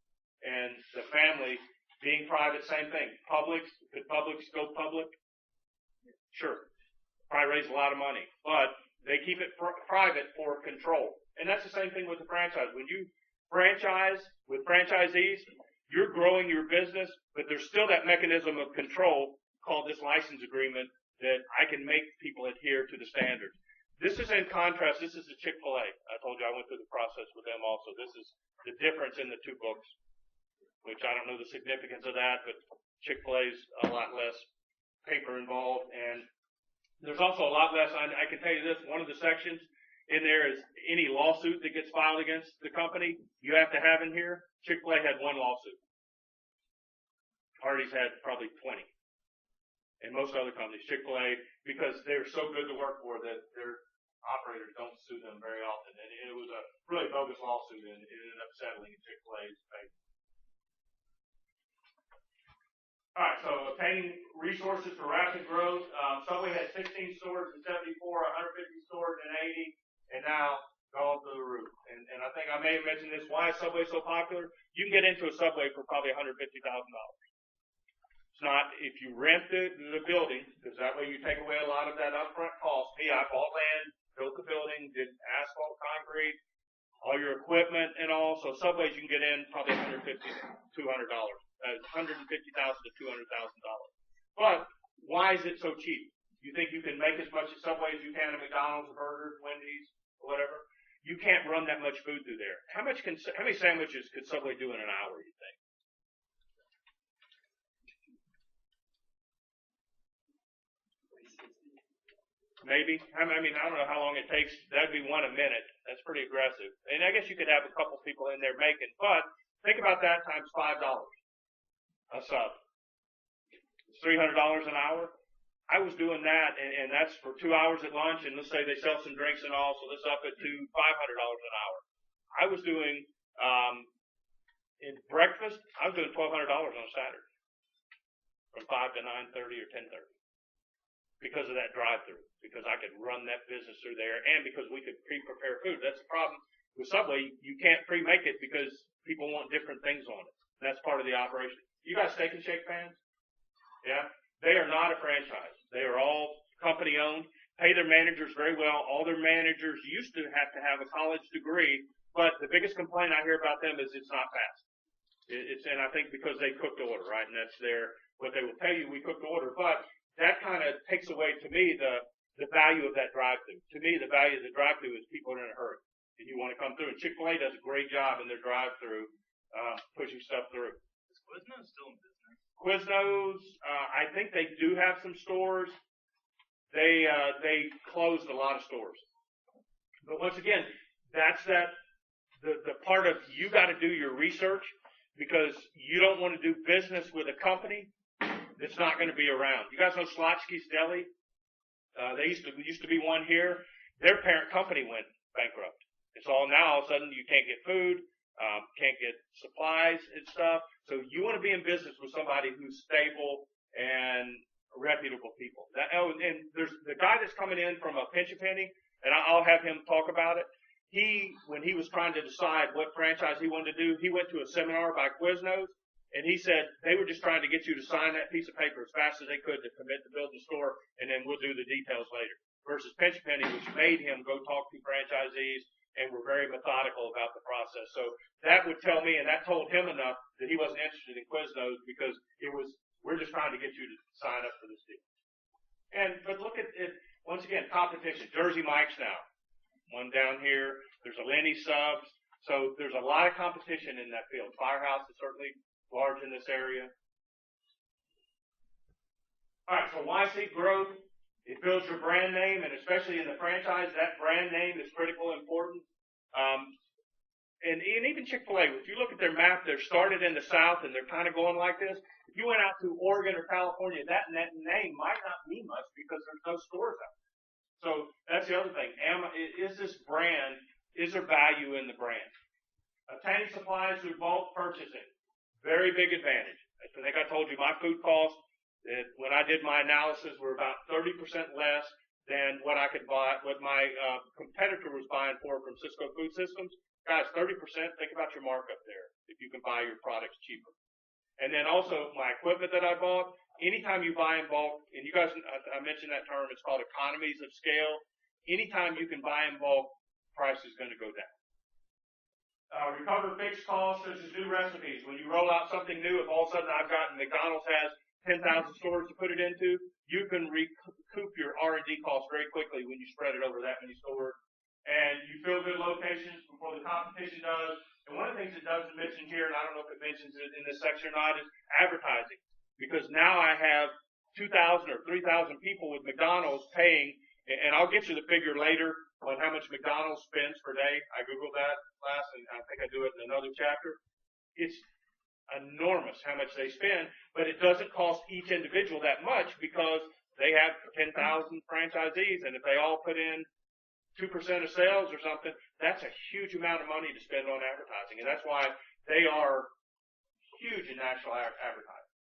And the family, being private, same thing. Could Publix go public? Sure. Probably raise a lot of money. But they keep it private for control. And that's the same thing with the franchise. When you franchise with franchisees, you're growing your business, but there's still that mechanism of control called this license agreement that I can make people adhere to the standards. This is in contrast. This is the Chick-fil-A. I told you I went through the process with them also. This is the difference in the two books, which I don't know the significance of that, but Chick-fil-A's a lot less paper involved. And there's also a lot less, I can tell you this, one of the sections in there is any lawsuit that gets filed against the company, you have to have in here. Chick-fil-A had one lawsuit. Hardee's had probably 20. And most other companies, Chick-fil-A, because they're so good to work for that their operators don't sue them very often. And it was a really bogus lawsuit, and it ended up settling in Chick-fil-A's favor. All right, so obtaining resources for rapid growth. Subway had 16 stores in 74, 150 stores in 80, and now going through the roof. And I think I may have mentioned this. Why is Subway so popular? You can get into a Subway for probably $150,000. It's not, if you rent the building, because that way you take away a lot of that upfront cost. I bought land, built the building, did asphalt, concrete, all your equipment and all. So Subways you can get in probably $150,000 to $200,000. $150,000 to $200,000. But why is it so cheap? You think you can make as much at Subway as you can at McDonald's, Burgers, Wendy's, or whatever? You can't run that much food through there. How many sandwiches could Subway do in an hour, you think? Maybe. I mean, I don't know how long it takes. That'd be one a minute. That's pretty aggressive. And I guess you could have a couple people in there making. But think about that times $5 a sub. It's $300 an hour. I was doing that, and that's for 2 hours at lunch. And let's say they sell some drinks and all, so let's up it to $500 an hour. I was doing in breakfast. I was doing $1,200 on a Saturday, from 5 to 9:30 or 10:30. Because of that drive-through, because I could run that business through there, and because we could pre-prepare food. That's the problem with Subway. You can't pre-make it because people want different things on it. That's part of the operation. You guys Steak and Shake fans? Yeah? They are not a franchise. They are all company-owned, pay their managers very well. All their managers used to have a college degree, but the biggest complaint I hear about them is it's not fast. And I think because they cook to order, right? And that's what they will tell you, we cook to order. But that kind of takes away, to me, the value of that drive-through. To me, the value of the drive-through is people are in a hurry, and you want to come through. And Chick-fil-A does a great job in their drive-through, pushing stuff through. Is Quiznos still in business? Quiznos, I think they do have some stores. They closed a lot of stores. But once again, that's the part of you got to do your research, because you don't want to do business with a company that's not going to be around. You guys know Slotsky's Deli? They used to be one here. Their parent company went bankrupt. It's all now, all of a sudden, you can't get food, can't get supplies and stuff. So you want to be in business with somebody who's stable and reputable people. And there's the guy that's coming in from a Pinch a Penny, and I'll have him talk about it. When he was trying to decide what franchise he wanted to do, he went to a seminar by Quiznos. And he said they were just trying to get you to sign that piece of paper as fast as they could to commit to build the store, and then we'll do the details later. Versus Pinch a Penny, which made him go talk to franchisees and were very methodical about the process. So that would tell me, and that told him enough that he wasn't interested in Quiznos, because we're just trying to get you to sign up for this deal. But look at it once again, competition. Jersey Mike's now, one down here. There's a Lenny Subs. So there's a lot of competition in that field. Firehouse is certainly large in this area. All right, so why seek growth? It builds your brand name, and especially in the franchise, that brand name is critical and important. And even Chick-fil-A, if you look at their map, they're started in the South, and they're kind of going like this. If you went out to Oregon or California, that name might not mean much because there's no stores out there. So that's the other thing. Is this brand, is there value in the brand? Obtaining supplies through bulk purchasing. Very big advantage. I think I told you my food costs, when I did my analysis, were about 30% less than what I could buy, what my competitor was buying for from Cisco Food Systems. Guys, 30%, think about your markup there if you can buy your products cheaper. And then also my equipment that I bought, anytime you buy in bulk, and you guys, I mentioned that term, it's called economies of scale. Anytime you can buy in bulk, price is going to go down. Recover fixed costs such as new recipes. When you roll out something new, if all of a sudden I've gotten McDonald's has 10,000 stores to put it into, you can recoup your R&D costs very quickly when you spread it over that many stores. And you fill good locations before the competition does. And one of the things it doesn't mention here, and I don't know if it mentions it in this section or not, is advertising. Because now I have 2,000 or 3,000 people with McDonald's paying, and I'll get you the figure later on how much McDonald's spends per day. I Googled that last, and I think I do it in another chapter. It's enormous how much they spend, but it doesn't cost each individual that much because they have 10,000 franchisees, and if they all put in 2% of sales or something, that's a huge amount of money to spend on advertising, and that's why they are huge in national advertising.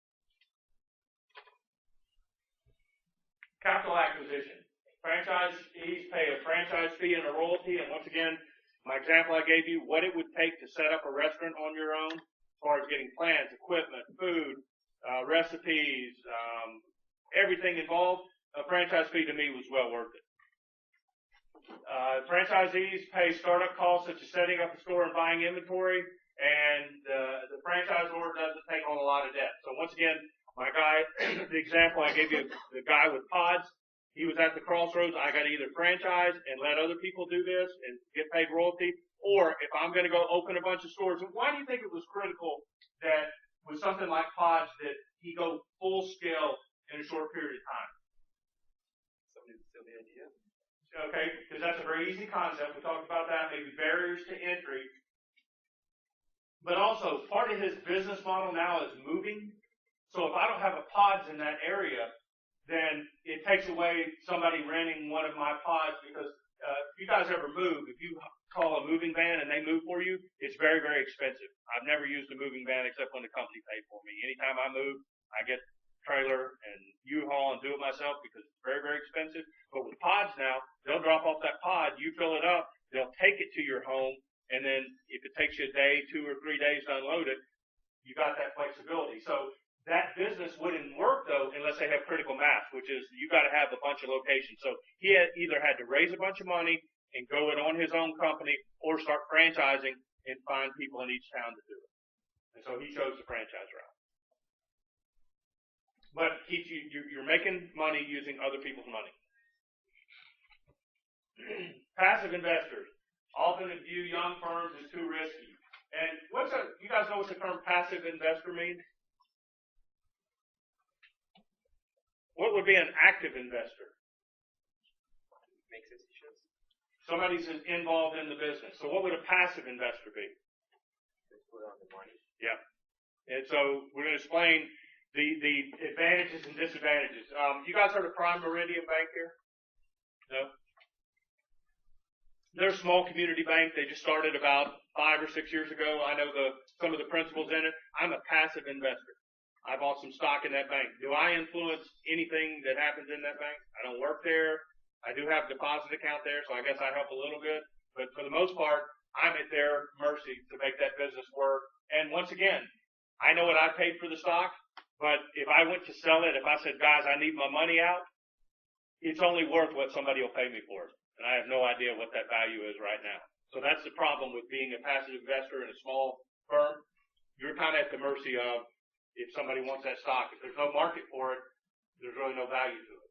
Capital acquisition. Franchisees pay a franchise fee and a royalty, and once again, my example I gave you, what it would take to set up a restaurant on your own, as far as getting plans, equipment, food, recipes, everything involved, a franchise fee to me was well worth it. Franchisees pay startup costs such as setting up a store and buying inventory, and the franchisor doesn't take on a lot of debt. So once again, my guy, the example I gave you, the guy with pods, he was at the crossroads. I got to either franchise and let other people do this and get paid royalty, or if I'm going to go open a bunch of stores. Why do you think it was critical that with something like pods that he go full scale in a short period of time? Somebody to steal the idea. Okay, because that's a very easy concept. We talked about that, maybe barriers to entry. But also, part of his business model now is moving. So if I don't have a pods in that area, then it takes away somebody renting one of my pods, because if you guys ever move, if you call a moving van and they move for you, it's very, very expensive. I've never used a moving van except when the company paid for me. Anytime I move, I get trailer and U-Haul and do it myself because it's very, very expensive. But with pods now, they'll drop off that pod, you fill it up, they'll take it to your home, and then if it takes you a day, 2 or 3 days to unload it, you got that flexibility. So that business wouldn't work, though, unless they have critical mass, which is you got to have a bunch of locations. So he either had to raise a bunch of money and go it on his own company, or start franchising and find people in each town to do it. And so he chose the franchise route. But you're making money using other people's money. Passive investors often view young firms as too risky. And you guys know what the term passive investor means? What would be an active investor? Makes decisions. Somebody's involved in the business. So what would a passive investor be? They put on the money. Yeah. And so we're going to explain the advantages and disadvantages. You guys heard of Prime Meridian Bank here? No? They're a small community bank. They just started about 5 or 6 years ago. I know some of the principals in it. I'm a passive investor. I bought some stock in that bank. Do I influence anything that happens in that bank? I don't work there. I do have a deposit account there, so I guess I help a little bit. But for the most part, I'm at their mercy to make that business work. And once again, I know what I paid for the stock, but if I went to sell it, if I said, guys, I need my money out, it's only worth what somebody will pay me for it. And I have no idea what that value is right now. So that's the problem with being a passive investor in a small firm. You're kind of at the mercy of, if somebody wants that stock, if there's no market for it, there's really no value to it.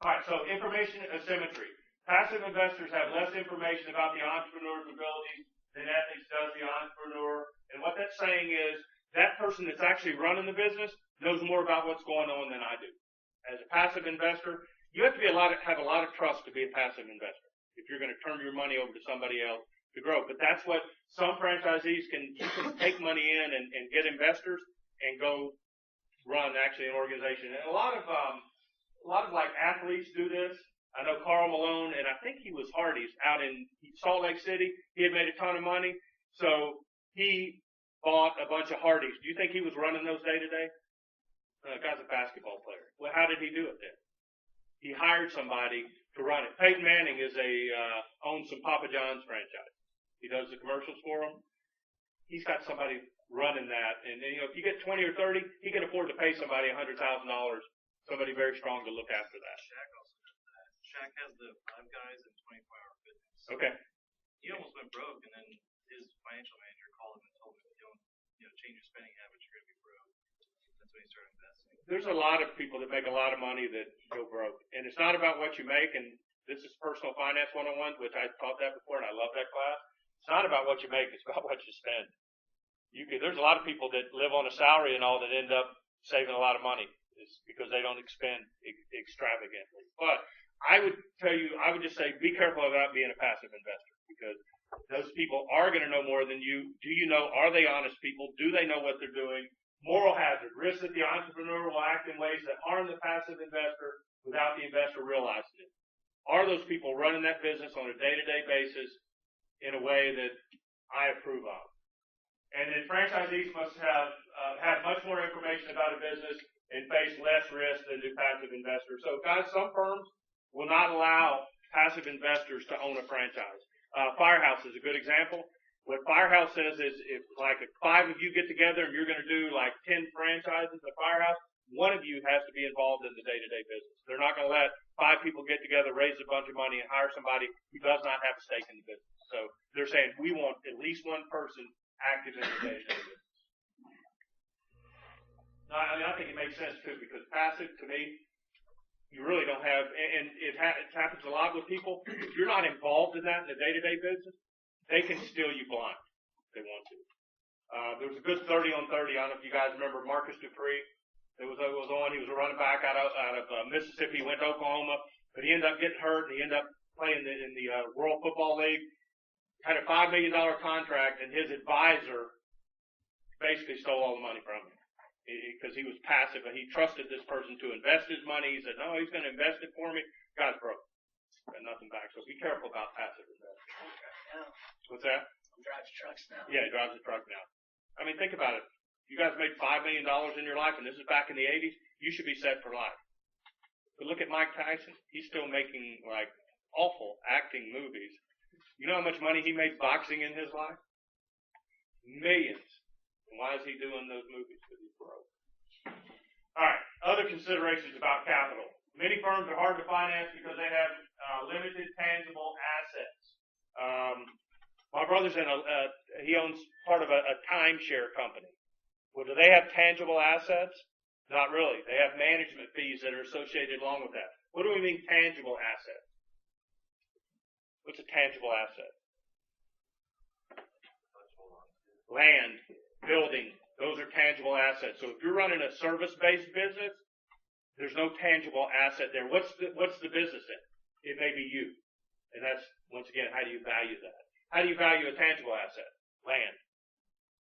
All right, so information asymmetry. Passive investors have less information about the entrepreneur's abilities than ethics does the entrepreneur. And what that's saying is that person that's actually running the business knows more about what's going on than I do. As a passive investor, you have to have a lot of trust to be a passive investor if you're going to turn your money over to somebody else to grow. But that's what some franchisees you can take money in and get investors and go run actually an organization. And a lot of like athletes do this. I know Karl Malone, and I think he was Hardee's out in Salt Lake City. He had made a ton of money, so he bought a bunch of Hardys. Do you think he was running those day to day? The guy's a basketball player. Well, how did he do it then? He hired somebody to run it. Peyton Manning owns some Papa John's franchise. He does the commercials for them. He's got somebody running that, and if you get 20 or 30, he can afford to pay somebody $100,000, somebody very strong to look after that. Shaq also does that. Shaq has the Five Guys and 24-hour fitness. Okay. He almost went broke, and then his financial manager called him and told him, don't change your spending habits, you're gonna be broke. That's when he started investing. There's a lot of people that make a lot of money that go broke, and it's not about what you make. And this is Personal Finance 101, which I taught that before, and I love that class. It's not about what you make; it's about what you spend. There's a lot of people that live on a salary and all that end up saving a lot of money. It's because they don't expend extravagantly. But I would just say, be careful about being a passive investor, because those people are going to know more than you. Do you know? Are they honest people? Do they know what they're doing? Moral hazard, risk that the entrepreneur will act in ways that harm the passive investor without the investor realizing it. Are those people running that business on a day-to-day basis in a way that I approve of? And then franchisees must have much more information about a business and face less risk than do passive investors. So, guys, some firms will not allow passive investors to own a franchise. Firehouse is a good example. What Firehouse says is if like 5 of you get together and you're going to do like 10 franchises at Firehouse, one of you has to be involved in the day-to-day business. They're not going to let 5 people get together, raise a bunch of money, and hire somebody who does not have a stake in the business. So they're saying we want at least one person active in the day-to-day business. No, I think it makes sense too, because passive, to me, you really don't have, and it happens a lot with people. If you're not involved in that in the day-to-day business, they can steal you blind if they want to. There was a good 30 on 30. I don't know if you guys remember Marcus Dupree. It was on. He was a running back out of Mississippi. He went to Oklahoma, but he ended up getting hurt, and he ended up playing in the World Football League. Had a $5 million contract, and his advisor basically stole all the money from him because he was passive. He trusted this person to invest his money. He said, no, he's going to invest it for me. Guy's broke. Got nothing back. So be careful about passive investing. What's that? He drives trucks now. Yeah, he drives a truck now. I mean, think about it. You guys made $5 million in your life, and this is back in the 80s. You should be set for life. But look at Mike Tyson. He's still making, like, awful acting movies. You know how much money he made boxing in his life? Millions. And why is he doing those movies? Because he's broke. All right. Other considerations about capital. Many firms are hard to finance because they have limited tangible assets. My brother's he owns part of a timeshare company. Well, do they have tangible assets? Not really. They have management fees that are associated along with that. What do we mean tangible asset? What's a tangible asset? Land, building, those are tangible assets. So if you're running a service-based business, there's no tangible asset there. What's the business in? It may be you. And that's, once again, how do you value that? How do you value a tangible asset? Land.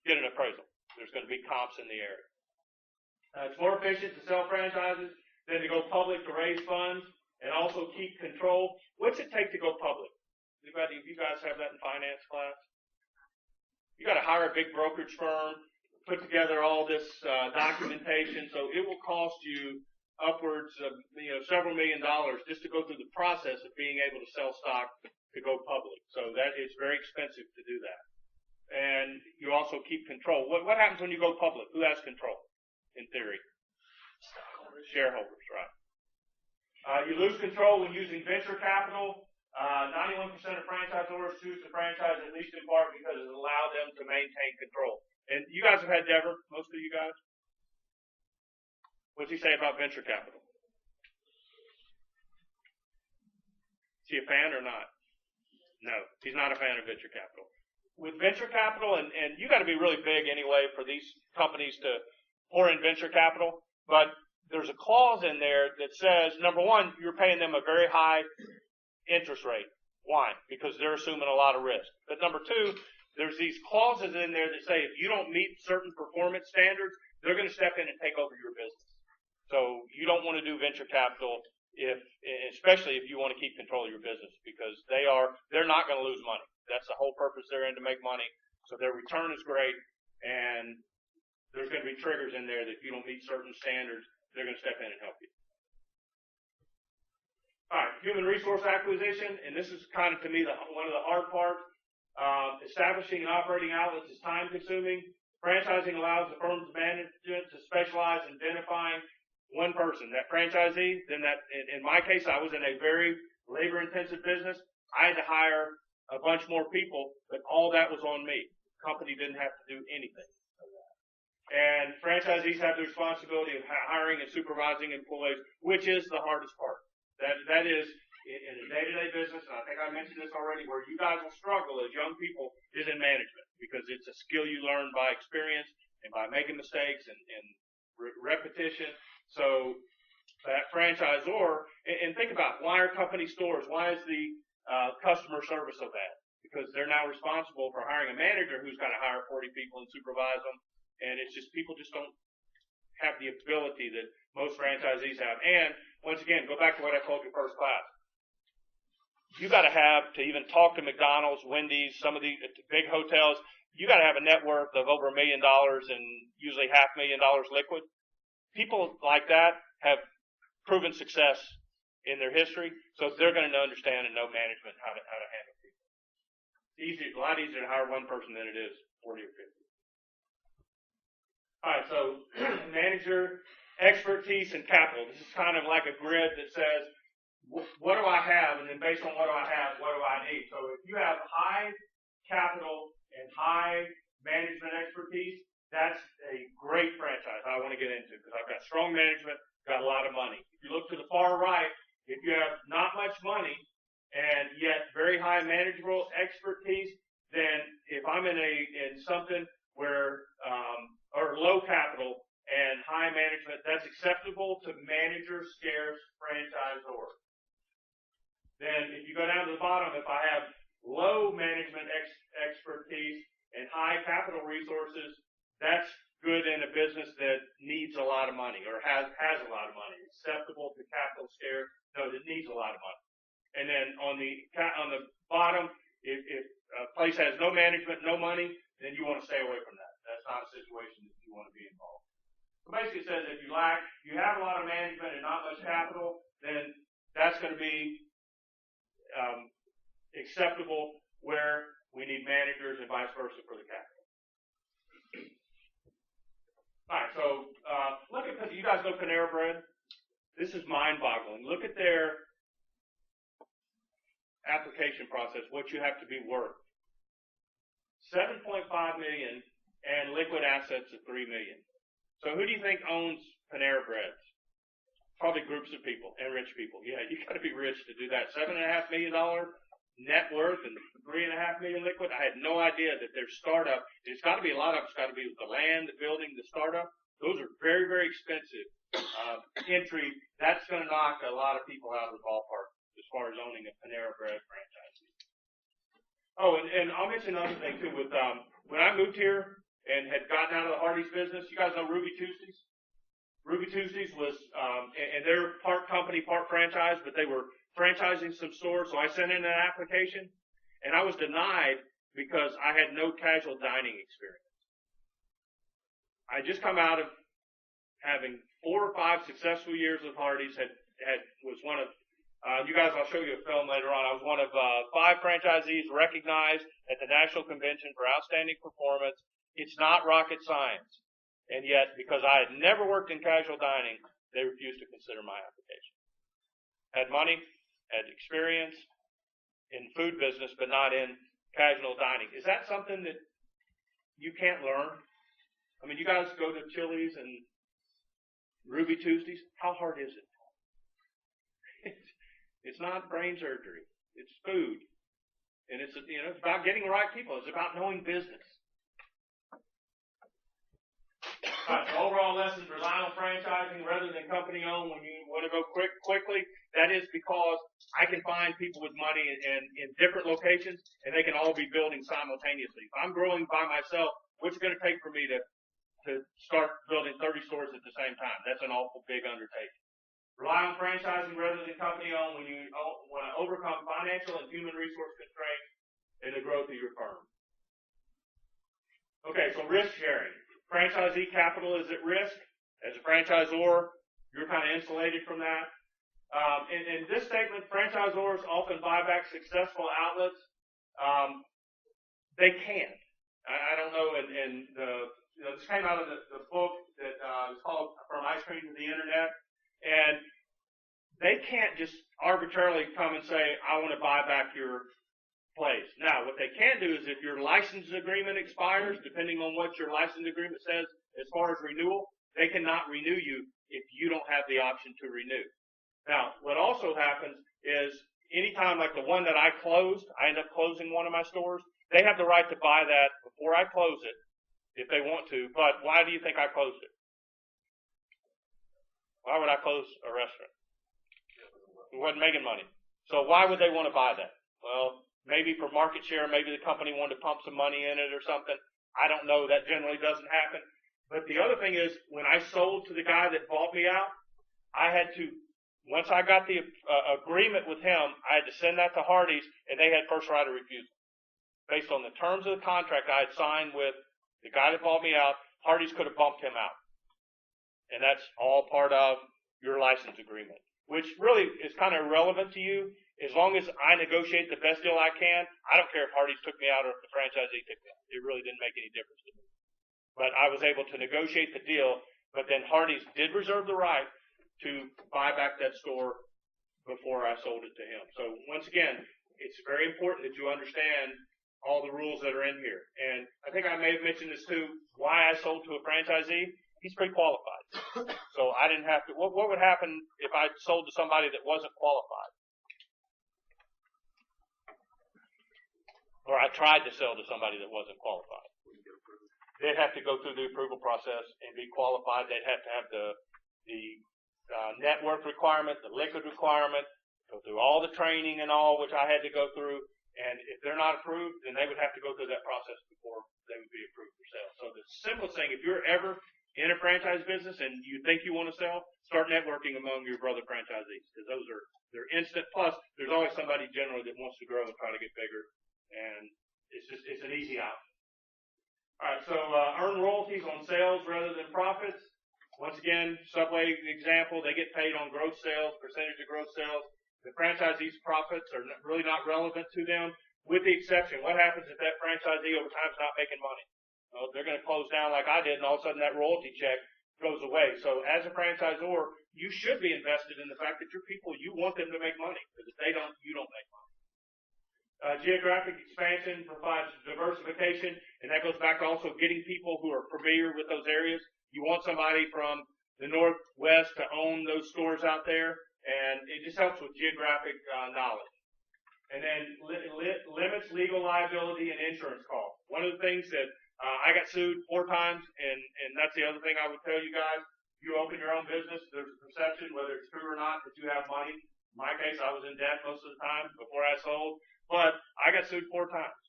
Get an appraisal. There's going to be comps in the area. It's more efficient to sell franchises than to go public to raise funds and also keep control. What's it take to go public? Anybody of you guys have that in finance class? You got to hire a big brokerage firm, put together all this documentation, so it will cost you upwards of several $1 million just to go through the process of being able to sell stock to go public. So that is very expensive to do that. And you also keep control. What happens when you go public? Who has control, in theory? Stockholders. Shareholders, right. You lose control when using venture capital. 91% of franchisors choose to franchise at least in part because it allows them to maintain control. And you guys have had Dever, most of you guys. What's he say about venture capital? Is he a fan or not? No, he's not a fan of venture capital. With venture capital, and you got to be really big anyway for these companies to pour in venture capital, but there's a clause in there that says, number one, you're paying them a very high interest rate. Why? Because they're assuming a lot of risk. But number two, there's these clauses in there that say if you don't meet certain performance standards, they're going to step in and take over your business. So you don't want to do venture capital especially if you want to keep control of your business, because they're not going to lose money. That's the whole purpose. They're in to make money. So their return is great, and there's going to be triggers in there that if you don't meet certain standards, they're going to step in and help you. All right, human resource acquisition, and this is kind of, to me, one of the hard parts. Establishing and operating outlets is time consuming. Franchising allows the firm's management to specialize in identifying one person, that franchisee. Then that, in my case, I was in a very labor intensive business. I had to hire a bunch more people, but all that was on me. The company didn't have to do anything. And franchisees have the responsibility of hiring and supervising employees, which is the hardest part. That is, in a day-to-day business, and I think I mentioned this already, where you guys will struggle as young people is in management, because it's a skill you learn by experience and by making mistakes and repetition. So that franchisor, and think about, why are company stores, why is the customer service so bad? Because they're now responsible for hiring a manager who's got to hire 40 people and supervise them, and it's just, people just don't have the ability that most franchisees have. And once again, go back to what I told you first class. You got to have, to even talk to McDonald's, Wendy's, some of the big hotels, you got to have a net worth of over $1 million and usually $500,000 liquid. People like that have proven success in their history, so they're going to understand and know management, how to handle people. It's a lot easier to hire one person than it is 40 or 50. All right, so manager, expertise, and capital. This is kind of like a grid that says, what do I have? And then based on what do I have, what do I need? So if you have high capital and high management expertise, that's a great franchise I want to get into, because I've got strong management, got a lot of money. If you look to the far right, if you have not much money and yet very high managerial expertise, then if I'm in something where, or low capital and high management, that's acceptable to manager scarce franchisor. Then if you go down to the bottom, if I have low management expertise and high capital resources, that's good in a business that needs a lot of money or has a lot of money. Acceptable to capital scarce, no, that needs a lot of money. And then on the bottom, if a place has no management, no money, then you want to stay away from that. That's not a situation that you want to be involved in. So basically it says if you have a lot of management and not much capital, then that's going to be acceptable where we need managers and vice versa for the capital. All right, so look at, you guys know Panera Bread? This is mind-boggling. Look at their application process, what you have to be worth. $7.5 million and liquid assets of $3 million. So who do you think owns Panera Bread? Probably groups of people and rich people. Yeah, you got to be rich to do that. $7.5 million net worth and $3.5 million liquid. I had no idea that their startup. It's got to be a lot of it's got to be the land, the building, the startup. Those are very, very expensive entry. That's going to knock a lot of people out of the ballpark as far as owning a Panera Bread franchise. Oh, and I'll mention another thing too. With when I moved here and had gotten out of the Hardee's business, you guys know Ruby Tuesdays. Ruby Tuesdays was, and they're part company, part franchise, but they were franchising some stores. So I sent in an application, and I was denied because I had no casual dining experience. I just come out of having 4 or 5 successful years with Hardee's. Was one of you guys. I'll show you a film later on. I was one of 5 franchisees recognized at the National Convention for outstanding performance. It's not rocket science. And yet, because I had never worked in casual dining, they refused to consider my application. Had money, had experience in food business, but not in casual dining. Is that something that you can't learn? I mean, you guys go to Chili's and Ruby Tuesdays. How hard is it? It's not brain surgery. It's food. And it's about getting the right people. It's about knowing business. Right, so overall lessons, rely on franchising rather than company-owned when you want to go quickly. That is because I can find people with money in different locations, and they can all be building simultaneously. If I'm growing by myself, what's it going to take for me to start building 30 stores at the same time? That's an awful big undertaking. Rely on franchising rather than company-owned when you want to overcome financial and human resource constraints in the growth of your firm. Okay, so risk sharing. Franchisee capital is at risk. As a franchisor, you're kind of insulated from that. In this statement, franchisors often buy back successful outlets. They can't. I don't know. This came out of the book that is called From Ice Cream to the Internet, and they can't just arbitrarily come and say, "I want to buy back your place." Now, what they can do is if your license agreement expires, depending on what your license agreement says as far as renewal, they cannot renew you if you don't have the option to renew. Now, what also happens is anytime like the one that I closed, I end up closing one of my stores, they have the right to buy that before I close it if they want to. But why do you think I closed it? Why would I close a restaurant? It wasn't making money. So why would they want to buy that? Well, maybe for market share, maybe the company wanted to pump some money in it or something. I don't know. That generally doesn't happen. But the other thing is, when I sold to the guy that bought me out, I had to, once I got the agreement with him, I had to send that to Hardee's, and they had first right of refusal. Based on the terms of the contract I had signed with the guy that bought me out, Hardee's could have bumped him out. And that's all part of your license agreement, which really is kind of irrelevant to you. As long as I negotiate the best deal I can, I don't care if Hardee's took me out or if the franchisee took me out. It really didn't make any difference to me. But I was able to negotiate the deal, but then Hardee's did reserve the right to buy back that store before I sold it to him. So once again, it's very important that you understand all the rules that are in here. And I think I may have mentioned this too, why I sold to a franchisee. He's pre-qualified. So I didn't have to, what would happen if I sold to somebody that wasn't qualified? Or I tried to sell to somebody that wasn't qualified. They'd have to go through the approval process and be qualified. They'd have to have the network requirement, the liquid requirement, go through all the training and all, which I had to go through. And if they're not approved, then they would have to go through that process before they would be approved for sale. So the simplest thing, if you're ever in a franchise business and you think you want to sell, start networking among your brother franchisees, because they're instant. Plus, there's always somebody generally that wants to grow and try to get bigger, and it's an easy out. All right, so earn royalties on sales rather than profits. Once again, Subway example, they get paid on gross sales, percentage of gross sales. The franchisee's profits are really not relevant to them, with the exception, what happens if that franchisee over time is not making money? Well, they're going to close down like I did, and all of a sudden that royalty check goes away. So as a franchisor, you should be invested in the fact that your people, you want them to make money, because if they don't, you don't make money. Geographic expansion provides diversification, and that goes back to also getting people who are familiar with those areas. You want somebody from the Northwest to own those stores out there, and it just helps with geographic knowledge. And then limits legal liability and insurance costs. One of the things that I got sued 4 times, and that's the other thing I would tell you guys. You open your own business, there's a perception, whether it's true or not, that you have money. In my case, I was in debt most of the time before I sold. But I got sued 4 times.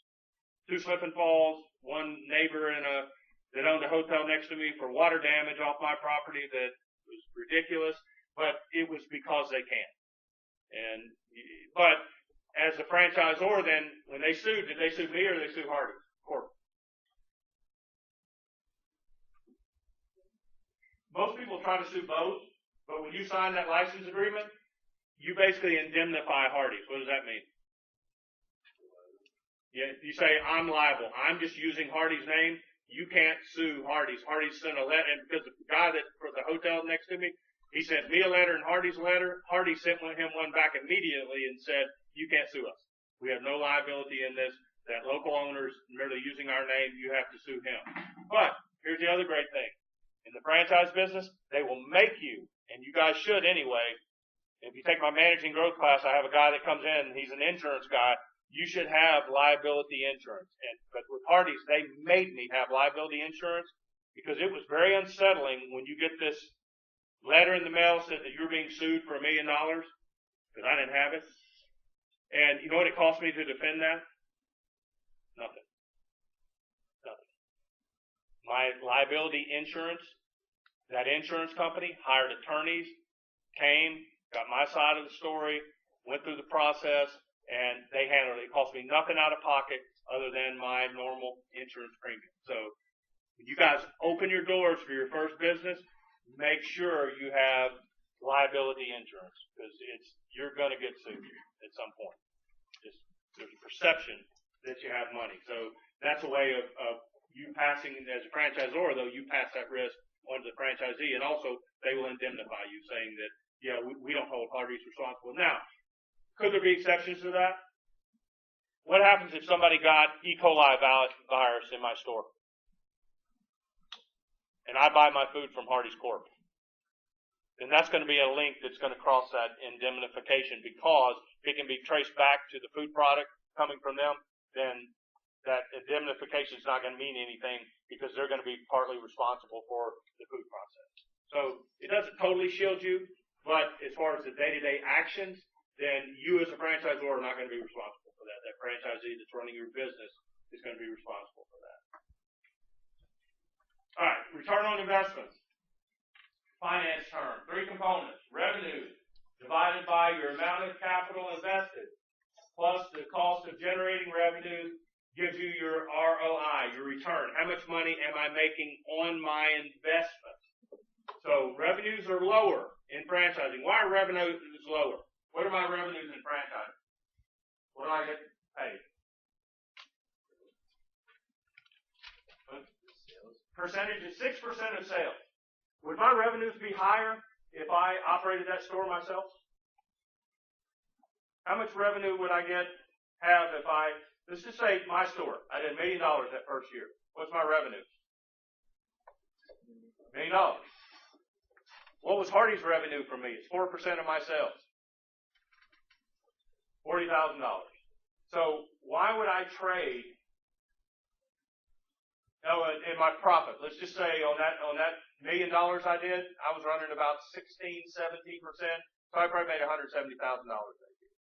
2 slip and falls, one neighbor that owned a hotel next to me for water damage off my property that was ridiculous, but it was because they can. But as a franchisor, then when they sued, did they sue me or did they sue Hardee's? Court. Most people try to sue both, but when you sign that license agreement, you basically indemnify Hardee's. What does that mean? You say, I'm liable. I'm just using Hardee's name. You can't sue Hardee's. Hardee's sent a letter, and because the guy that for the hotel next to me, he sent me a letter and Hardee's a letter. Hardee's sent him one back immediately and said, you can't sue us. We have no liability in this. That local owner's merely using our name. You have to sue him. But here's the other great thing. In the franchise business, they will make you, and you guys should anyway. If you take my managing growth class, I have a guy that comes in, he's an insurance guy. You should have liability insurance. But with Hardee's, they made me have liability insurance because it was very unsettling when you get this letter in the mail saying that you're being sued for $1 million, because I didn't have it. And you know what it cost me to defend that? Nothing. My liability insurance, that insurance company hired attorneys, came, got my side of the story, went through the process, and they handled it. It cost me nothing out of pocket other than my normal insurance premium. So When you guys open your doors for your first business, make sure you have liability insurance, because you're going to get sued at some point. There's a perception that you have money. So that's a way of you passing, as a franchisor, though, you pass that risk onto the franchisee, and also they will indemnify you, saying that, we don't hold Hardee's responsible. Now, could there be exceptions to that? What happens if somebody got E. coli virus in my store? And I buy my food from Hardee's Corp. Then that's going to be a link that's going to cross that indemnification, because it can be traced back to the food product coming from them. Then that indemnification is not going to mean anything, because they're going to be partly responsible for the food process. So it doesn't totally shield you, but as far as the day-to-day actions, then you as a franchisor are not going to be responsible for that. That franchisee that's running your business is going to be responsible for that. All right, return on investments. Finance term, 3 components. Revenue divided by your amount of capital invested plus the cost of generating revenue gives you your ROI, your return. How much money am I making on my investment? So revenues are lower in franchising. Why are revenues lower? What are my revenues in franchising? What do I get paid? Percentage is 6% of sales. Would my revenues be higher if I operated that store myself? How much revenue would I have if let's just say my store, I did $1 million that first year. What's my revenue? $1 million. What was Hardee's revenue from me? It's 4% of my sales. $40,000. So why would I trade in my profit? Let's just say on that $1 million I did, I was running about 16-17%. So I probably made $170,000 that year.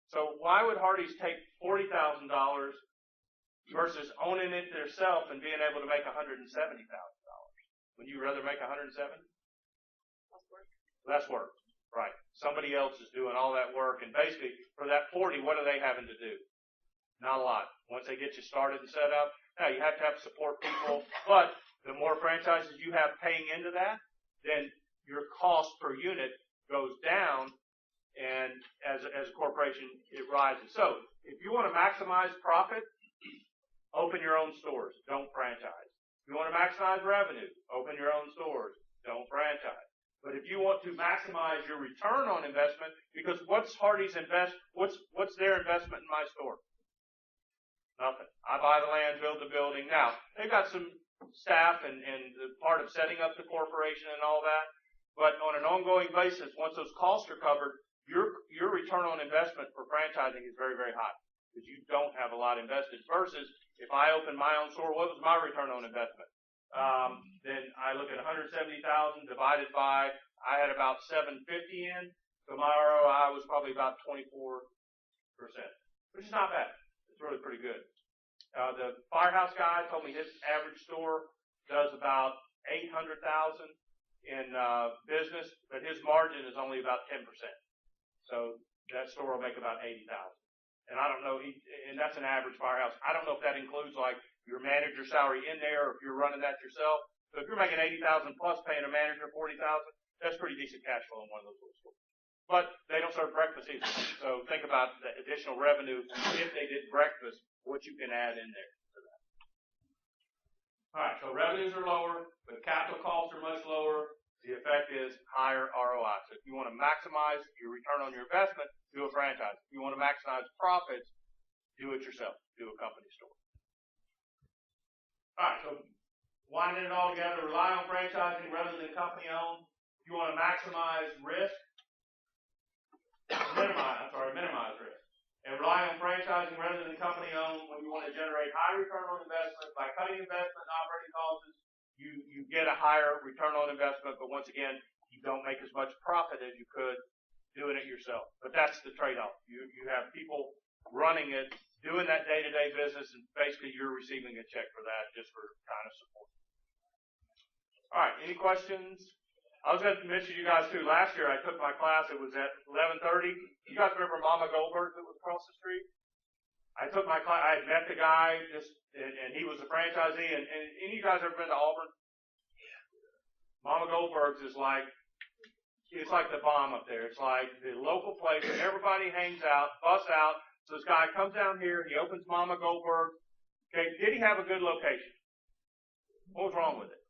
So why would Hardee's take $40,000 versus owning it themselves and being able to make $170,000? Would you rather make $170,000? Less work, right? Somebody else is doing all that work, and basically for that 40, what are they having to do? Not a lot. Once they get you started and set up, now you have to have support people, but the more franchises you have paying into that, then your cost per unit goes down, and as a corporation, it rises. So if you want to maximize profit, open your own stores. Don't franchise. If you want to maximize revenue, open your own stores. Don't franchise. But if you want to maximize your return on investment, because what's Hardee's what's their investment in my store? Nothing. I buy the land, build the building. Now, they've got some staff and the part of setting up the corporation and all that. But on an ongoing basis, once those costs are covered, your return on investment for franchising is very, very high, because you don't have a lot invested. Versus if I open my own store, what was my return on investment? Then I look at 170,000 divided by, I had about 750 in, so my ROI was probably about 24%, which is not bad. It's really pretty good. The Firehouse guy told me his average store does about 800,000 in business, but his margin is only about 10%. So that store will make about 80,000. And I don't know, and that's an average Firehouse. I don't know if that includes like your manager salary in there, or if you're running that yourself. So if you're making 80,000 plus paying a manager 40,000, that's pretty decent cash flow in one of those little stores. But they don't serve breakfast either. So think about the additional revenue if they did breakfast, what you can add in there to that. All right, so revenues are lower, but capital costs are much lower. The effect is higher ROI. So if you want to maximize your return on your investment, do a franchise. If you want to maximize profits, do it yourself. Do a company store. All right, so winding it all together, rely on franchising rather than company-owned. If you want to maximize risk, minimize risk. And rely on franchising rather than company-owned when you want to generate high return on investment. By cutting investment and operating costs, you get a higher return on investment, but once again, you don't make as much profit as you could doing it yourself. But that's the trade-off. You have people running it, doing that day-to-day business, and basically you're receiving a check for that just for kind of support. All right, any questions? I was going to mention you guys too. Last year I took my class. It was at 11:30. You guys remember Mama Goldberg that was across the street? I took my class, I had met the guy and he was a franchisee and you guys ever been to Auburn? Mama Goldberg's is like, it's like the bomb up there. It's like the local place where everybody hangs out, busts out. So this guy comes down here, he opens Mama Goldberg. Okay, did he have a good location? What was wrong with it?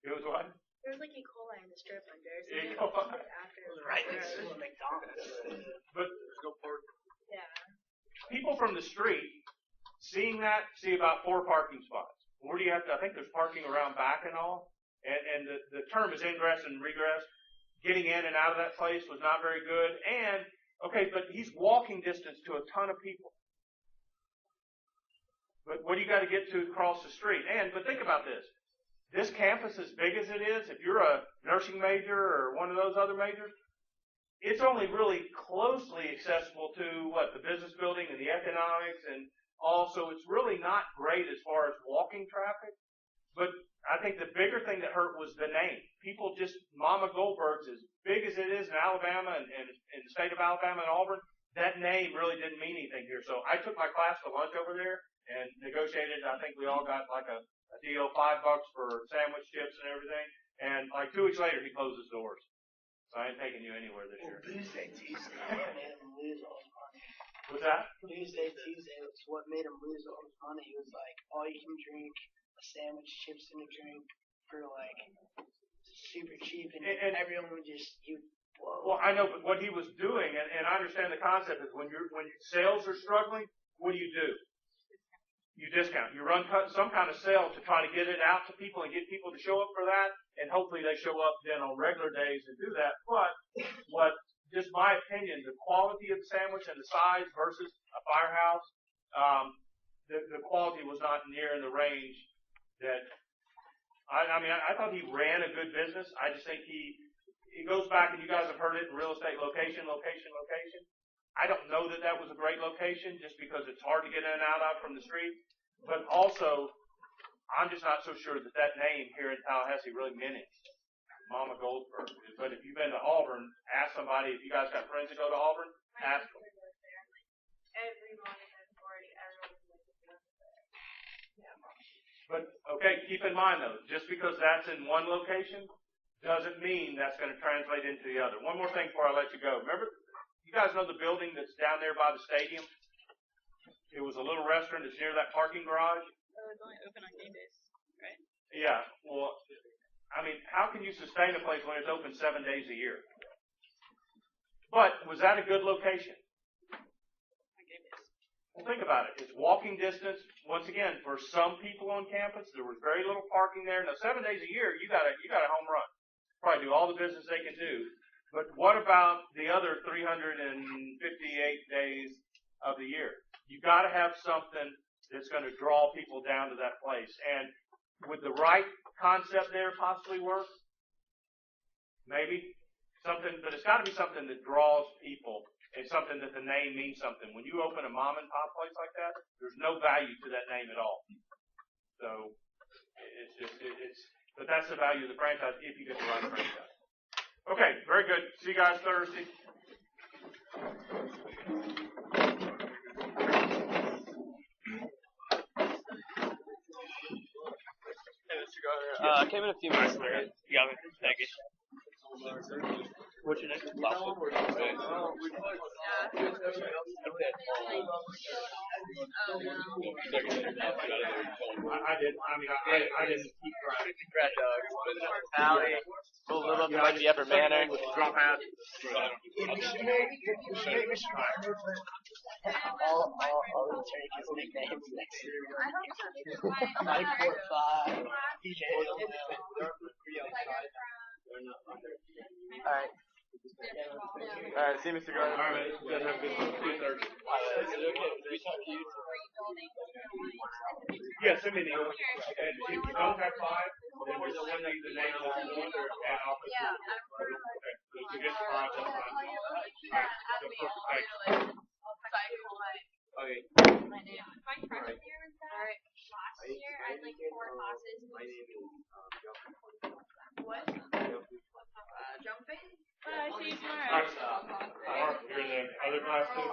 It was what? There was like E. coli in the strip under. So E. coli. After it was Right gross. next to a McDonald's. But Yeah. people from the street seeing that see about 4 parking spots. Where do you have to? I think there's parking around back and all. And the term is ingress and regress. Getting in and out of that place was not very good. And okay, but he's walking distance to a ton of people. But what do you got to get to across the street? But think about this. This campus, as big as it is, if you're a nursing major or one of those other majors, it's only really closely accessible to the business building and the economics and also it's really not great as far as walking traffic. But I think the bigger thing that hurt was the name. People just, Mama Goldberg's, as big as it is in Alabama and in the state of Alabama and Auburn, that name really didn't mean anything here. So I took my class to lunch over there and negotiated. I think we all got like a deal, $5 for sandwich chips and everything. And like 2 weeks later, he closed his doors. So I ain't taking you anywhere this year. Tuesday made him lose all his money. What's that? Tuesday was what made him lose all his money. It was like all you can drink, a sandwich, chips, and a drink for like super cheap, and everyone would just whoa. Well, I know, but what he was doing, and I understand the concept is when your sales are struggling, what do? You discount. You run some kind of sale to try to get it out to people and get people to show up for that, and hopefully they show up then on regular days and do that. But just my opinion, the quality of the sandwich and the size versus a Firehouse, the quality was not near in the range that. I thought he ran a good business. I just think it goes back, and you guys have heard it in real estate: location. I don't know that was a great location just because it's hard to get in and out of from the street. But also, I'm just not so sure that name here in Tallahassee really meant it. Mama Goldberg. But if you've been to Auburn, ask somebody. If you guys got friends that go to Auburn, ask them. Every morning at 40, everyone's there. But, okay, keep in mind though, just because that's in one location doesn't mean that's going to translate into the other. One more thing before I let you go. Remember, you guys know the building that's down there by the stadium? It was a little restaurant that's near that parking garage. Oh, it's only open on game days, right? Yeah, well, how can you sustain a place when it's open 7 days a year? But was that a good location? On game days. Well, think about it. It's walking distance. Once again, for some people on campus, there was very little parking there. Now, 7 days a year, you got a home run. Probably do all the business they can do. But what about the other 358 days of the year? You got to have something that's going to draw people down to that place. And would the right concept there possibly work? Maybe something, but it's got to be something that draws people and something that the name means something. When you open a mom and pop place like that, there's no value to that name at all. So but that's the value of the franchise if you get the right franchise. Okay, very good. See you guys Thursday. Hey, Mr. Garner. I came in a few minutes late. You got me? Thank you. What's your name? Lawson. I didn't keep track. Rat dog. Valley. We'll live up in like the Upper Manor. Drop out. I'll take his nicknames next year. 945. DJ. Alright, see you, Mr. Garner. All right, you guys have a good 2:30. Yeah, send me the email. And if you don't have 5, then we'll send you the name of the order and I'll put it. Okay, so if you get 5, that's fine. Okay. Last year, I had like 4 classes. What? Jumping? I see you tomorrow. You're in the other class? Okay.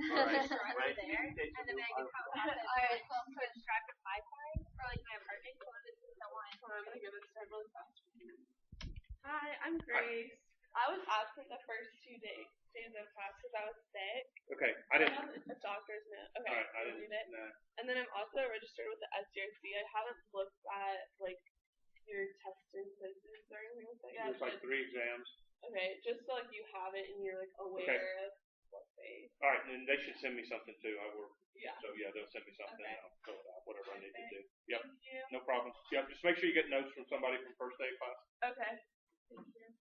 Alright. Right. there, and then I can have alright, so I'm going to subscribe to Wi-Fi for like my apartment, so this is the one. Hold on, I'm gonna give it start really fast. Hi, I'm Grace. I was absent the first 2 days of class because I was sick. Okay, I didn't. have a doctor's note. Okay, All right, I read didn't. it. Nah. And then I'm also registered with the SDRC. I haven't looked at like your tested quizzes or anything like that yet. There's like 3 exams. Okay, just so like you have it and you're like aware of what they. All right, and they should send me something too. I work. Yeah. So yeah, they'll send me something. Okay. And I'll fill it out, whatever I need to do. Yep. Thank you. No problem. Yep. Just make sure you get notes from somebody from first day class. Okay. Thank you.